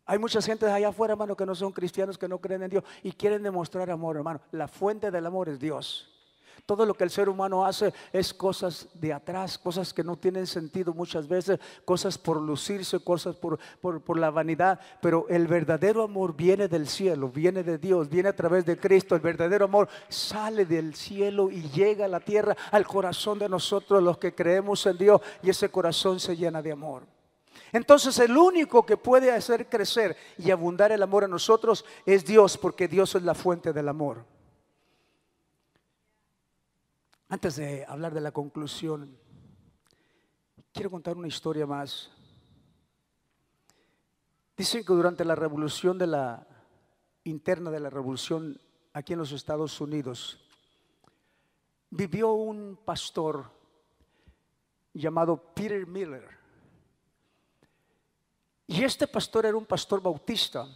Speaker 1: Hay muchas gentes allá afuera, hermano, que no son cristianos, que no creen en Dios y quieren demostrar amor, hermano. La fuente del amor es Dios. Todo lo que el ser humano hace es cosas de atrás, cosas que no tienen sentido muchas veces, cosas por lucirse, cosas por la vanidad. Pero el verdadero amor viene del cielo, viene de Dios, viene a través de Cristo. El verdadero amor sale del cielo y llega a la tierra, al corazón de nosotros los que creemos en Dios, y ese corazón se llena de amor. Entonces el único que puede hacer crecer y abundar el amor a nosotros es Dios, porque Dios es la fuente del amor. Antes de hablar de la conclusión, quiero contar una historia más. Dicen que durante la revolución interna de la revolución aquí en los Estados Unidos, vivió un pastor llamado Peter Miller. Y este pastor era un pastor bautista.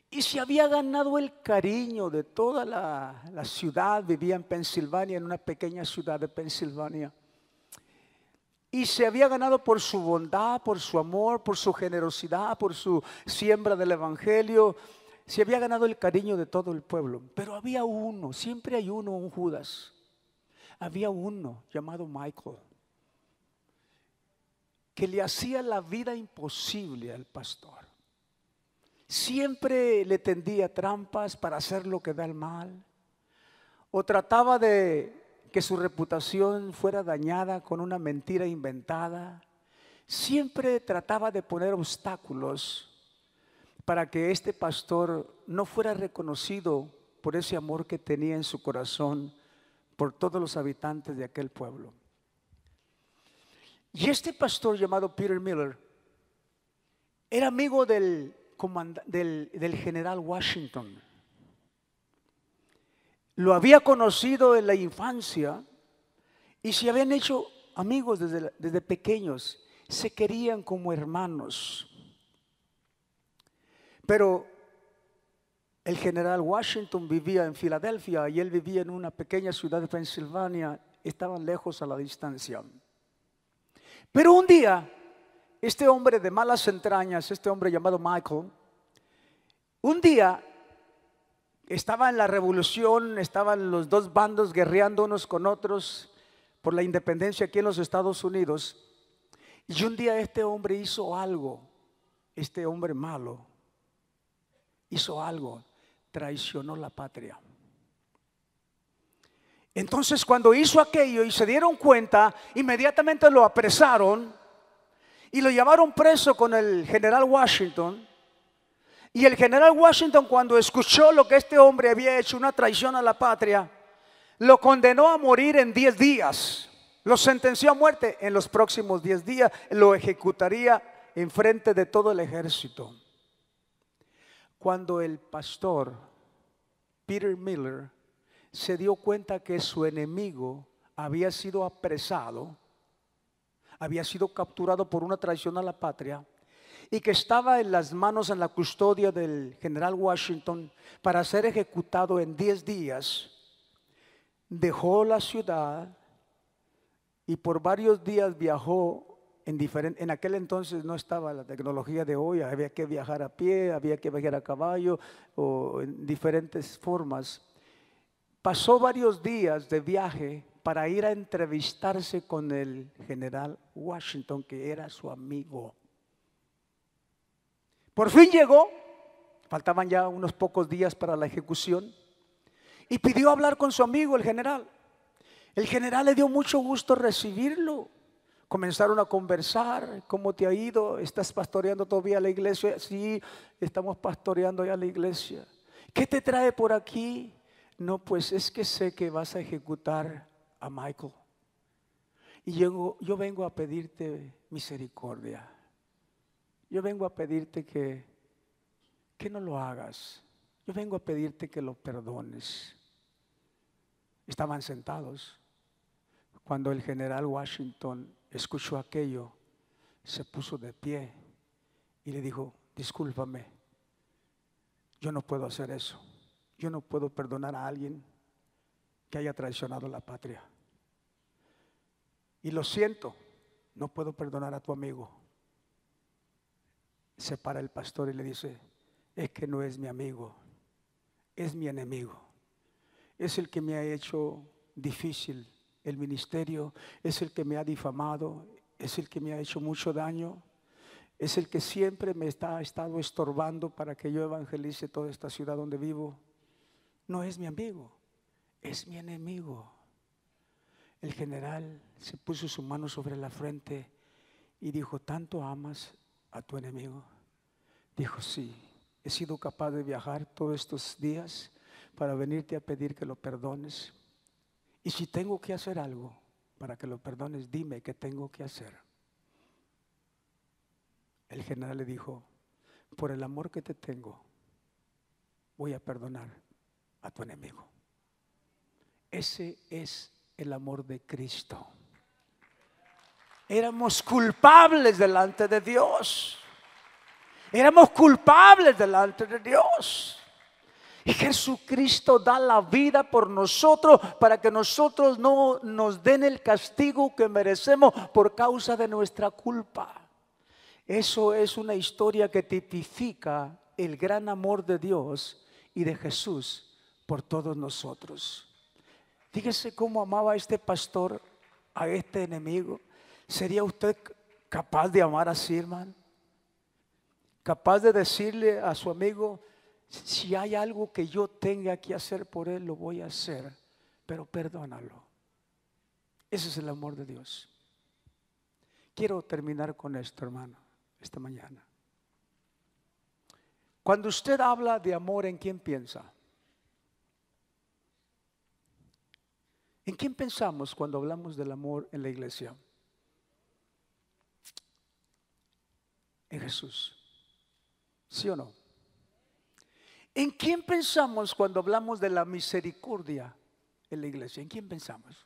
Speaker 1: Y se había ganado el cariño de toda la ciudad. Vivía en Pensilvania, en una pequeña ciudad de Pensilvania. Y se había ganado por su bondad, por su amor, por su generosidad, por su siembra del evangelio. Se había ganado el cariño de todo el pueblo. Pero había uno, siempre hay uno, un Judas. Había uno llamado Michael, que le hacía la vida imposible al pastor. Siempre le tendía trampas para hacer lo que da el mal, o trataba de que su reputación fuera dañada con una mentira inventada. Siempre trataba de poner obstáculos para que este pastor no fuera reconocido por ese amor que tenía en su corazón por todos los habitantes de aquel pueblo. Y este pastor llamado Peter Miller era amigo del general Washington. Lo había conocido en la infancia y se habían hecho amigos desde pequeños. Se querían como hermanos. Pero el general Washington vivía en Filadelfia y él vivía en una pequeña ciudad de Pensilvania. Estaban lejos a la distancia. Pero un día, este hombre de malas entrañas, este hombre llamado Michael, un día estaba en la revolución, estaban los dos bandos guerreando unos con otros por la independencia aquí en los Estados Unidos. Y un día este hombre hizo algo, este hombre malo, hizo algo, traicionó la patria. Entonces cuando hizo aquello y se dieron cuenta, inmediatamente lo apresaron y lo llevaron preso con el general Washington. Y el general Washington, cuando escuchó lo que este hombre había hecho, una traición a la patria, lo condenó a morir en 10 días. Lo sentenció a muerte. En los próximos 10 días lo ejecutaría en frente de todo el ejército. Cuando el pastor Peter Miller se dio cuenta que su enemigo había sido apresado, había sido capturado por una traición a la patria, y que estaba en las manos, en la custodia del general Washington para ser ejecutado en 10 días, dejó la ciudad y por varios días viajó en aquel entonces no estaba la tecnología de hoy, había que viajar a pie, había que viajar a caballo o en diferentes formas. Pasó varios días de viaje para ir a entrevistarse con el general Washington, que era su amigo. Por fin llegó, faltaban ya unos pocos días para la ejecución, y pidió hablar con su amigo el general. El general le dio mucho gusto recibirlo. Comenzaron a conversar. ¿Cómo te ha ido? ¿Estás pastoreando todavía la iglesia? Sí, estamos pastoreando ya la iglesia. ¿Qué te trae por aquí? No, pues es que sé que vas a ejecutar a Michael. Y yo vengo a pedirte misericordia. Yo vengo a pedirte que no lo hagas. Yo vengo a pedirte que lo perdones. Estaban sentados. Cuando el general Washington escuchó aquello, se puso de pie y le dijo: discúlpame, yo no puedo hacer eso. Yo no puedo perdonar a alguien que haya traicionado la patria. Y lo siento, no puedo perdonar a tu amigo. Se para el pastor y le dice: es que no es mi amigo, es mi enemigo. Es el que me ha hecho difícil el ministerio, es el que me ha difamado, es el que me ha hecho mucho daño, es el que siempre me ha estado estorbando para que yo evangelice toda esta ciudad donde vivo. No es mi amigo, es mi enemigo. El general se puso su mano sobre la frente y dijo: ¿tanto amas a tu enemigo? Dijo: sí, he sido capaz de viajar todos estos días para venirte a pedir que lo perdones. Y si tengo que hacer algo para que lo perdones, dime qué tengo que hacer. El general le dijo: por el amor que te tengo, voy a perdonar a tu enemigo. Ese es el amor de Cristo. Éramos culpables delante de Dios. Éramos culpables delante de Dios. Y Jesucristo da la vida por nosotros para que nosotros no nos den el castigo que merecemos por causa de nuestra culpa. Eso es una historia que tipifica el gran amor de Dios y de Jesús por todos nosotros. Fíjese cómo amaba este pastor a este enemigo. ¿Sería usted capaz de amar así, hermano? Capaz de decirle a su amigo: si hay algo que yo tenga que hacer por él, lo voy a hacer, pero perdónalo. Ese es el amor de Dios. Quiero terminar con esto, hermano, esta mañana. Cuando usted habla de amor, ¿en quién piensa? ¿En quién pensamos cuando hablamos del amor en la iglesia? En Jesús. ¿Sí o no? ¿En quién pensamos cuando hablamos de la misericordia en la iglesia? ¿En quién pensamos?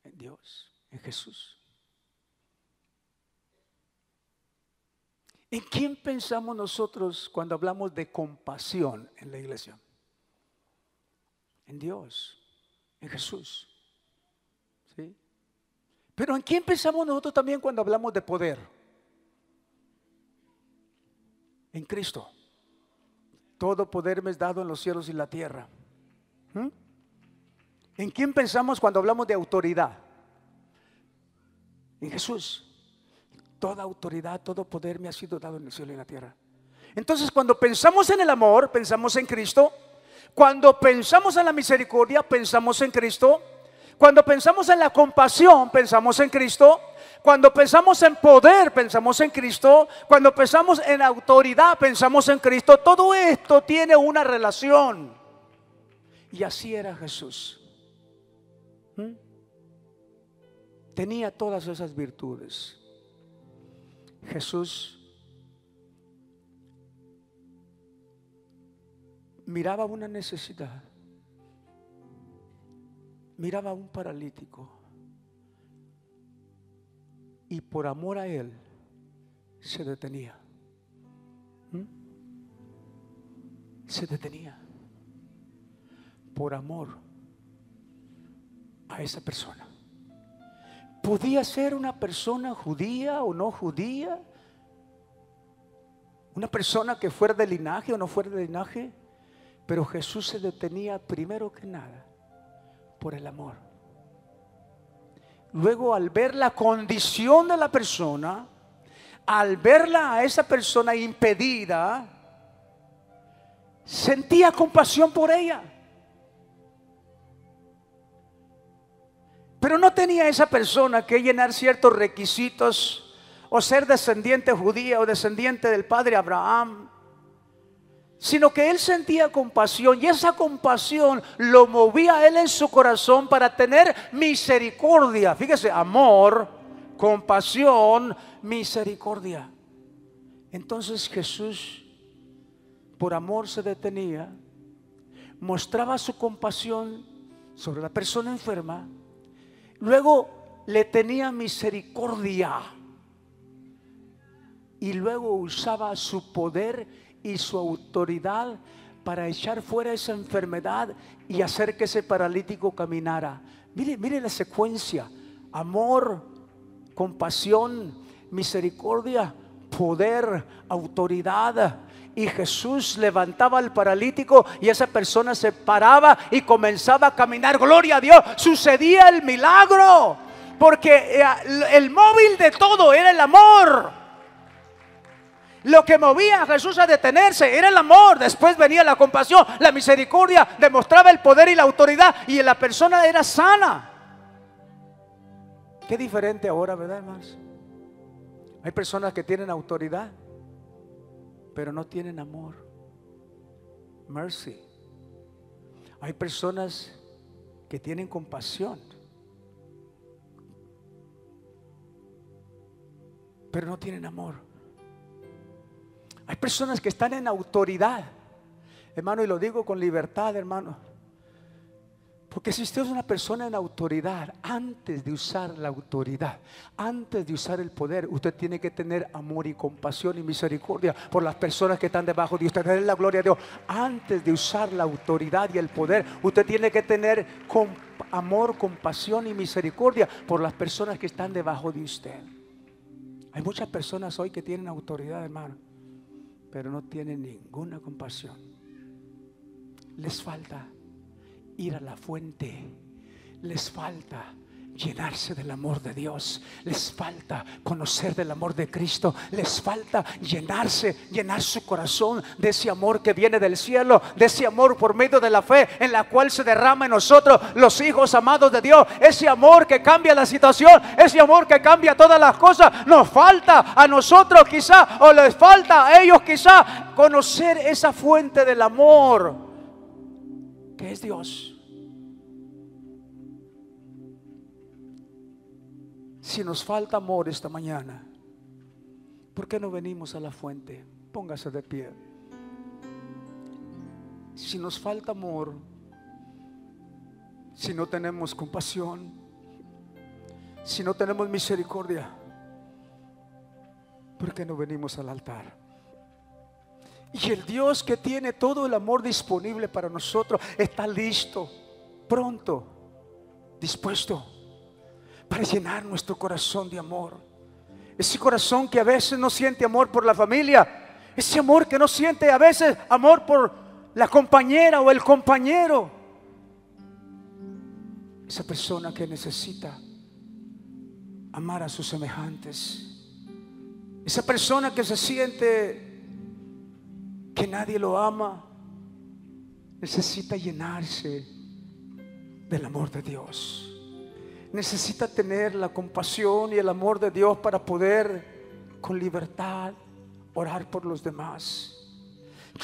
Speaker 1: En Dios, en Jesús. ¿En quién pensamos nosotros cuando hablamos de compasión en la iglesia? En Dios, en Jesús. ¿Sí? Pero ¿en quién pensamos nosotros también cuando hablamos de poder? En Cristo. Todo poder me es dado en los cielos y la tierra. ¿En quién pensamos cuando hablamos de autoridad? En Jesús. Toda autoridad, todo poder me ha sido dado en el cielo y en la tierra. Entonces, cuando pensamos en el amor, pensamos en Cristo. Cuando pensamos en la misericordia, pensamos en Cristo. Cuando pensamos en la compasión, pensamos en Cristo. Cuando pensamos en poder, pensamos en Cristo. Cuando pensamos en autoridad, pensamos en Cristo. Todo esto tiene una relación. Y así era Jesús. Tenía todas esas virtudes. Jesús miraba una necesidad. Miraba a un paralítico. Y por amor a él se detenía. Se detenía por amor a esa persona. Podía ser una persona judía o no judía, una persona que fuera de linaje o no fuera de linaje, pero Jesús se detenía primero que nada por el amor. Luego, al ver la condición de la persona, al verla a esa persona impedida, sentía compasión por ella. Pero no tenía esa persona que llenar ciertos requisitos o ser descendiente judía o descendiente del padre Abraham. sino que él sentía compasión y esa compasión lo movía a él en su corazón para tener misericordia. Fíjese, amor, compasión, misericordia. Entonces Jesús, por amor, se detenía, mostraba su compasión sobre la persona enferma, luego le tenía misericordia y luego usaba su poder y su autoridad para echar fuera esa enfermedad y hacer que ese paralítico caminara. Mire la secuencia: amor, compasión, misericordia, poder, autoridad. Y Jesús levantaba al paralítico y esa persona se paraba y comenzaba a caminar. Gloria a Dios, sucedía el milagro, porque el móvil de todo era el amor. Lo que movía a Jesús a detenerse era el amor. Después venía la compasión, la misericordia, demostraba el poder y la autoridad, y la persona era sana. Qué diferente ahora, ¿verdad, hermanos? Hay personas que tienen autoridad, pero no tienen amor, mercy. Hay personas que tienen compasión, pero no tienen amor. Hay personas que están en autoridad, hermano, y lo digo con libertad, hermano, porque si usted es una persona en autoridad, antes de usar la autoridad, antes de usar el poder, usted tiene que tener amor y compasión y misericordia por las personas que están debajo de usted. Denle la gloria a Dios. Antes de usar la autoridad y el poder, usted tiene que tener amor, compasión y misericordia por las personas que están debajo de usted. Hay muchas personas hoy que tienen autoridad, hermano, pero no tienen ninguna compasión. Les falta ir a la fuente, les falta llenarse del amor de Dios, les falta conocer del amor de Cristo, les falta llenar su corazón de ese amor que viene del cielo, de ese amor por medio de la fe en la cual se derrama en nosotros, los hijos amados de Dios. Ese amor que cambia la situación, ese amor que cambia todas las cosas. Nos falta a nosotros quizá, o les falta a ellos quizá, conocer esa fuente del amor que es Dios. Si nos falta amor esta mañana, ¿por qué no venimos a la fuente? Póngase de pie. Si nos falta amor, si no tenemos compasión, si no tenemos misericordia, ¿por qué no venimos al altar? Y el Dios que tiene todo el amor disponible para nosotros está listo, pronto, dispuesto para llenar nuestro corazón de amor. Ese corazón que a veces no siente amor por la familia, ese amor que no siente a veces amor por la compañera o el compañero, esa persona que necesita amar a sus semejantes, esa persona que se siente que nadie lo ama, necesita llenarse del amor de Dios. Necesita tener la compasión y el amor de Dios para poder con libertad orar por los demás,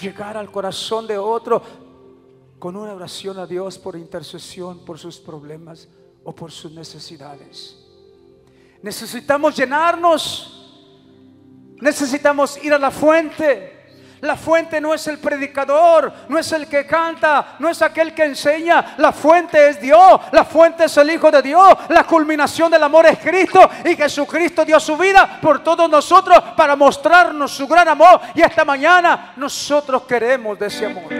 Speaker 1: llegar al corazón de otro con una oración a Dios por intercesión por sus problemas o por sus necesidades. Necesitamos llenarnos, necesitamos ir a la fuente. La fuente no es el predicador, no es el que canta, no es aquel que enseña. La fuente es Dios, la fuente es el Hijo de Dios. La culminación del amor es Cristo, y Jesucristo dio su vida por todos nosotros para mostrarnos su gran amor. Y esta mañana nosotros queremos de ese amor.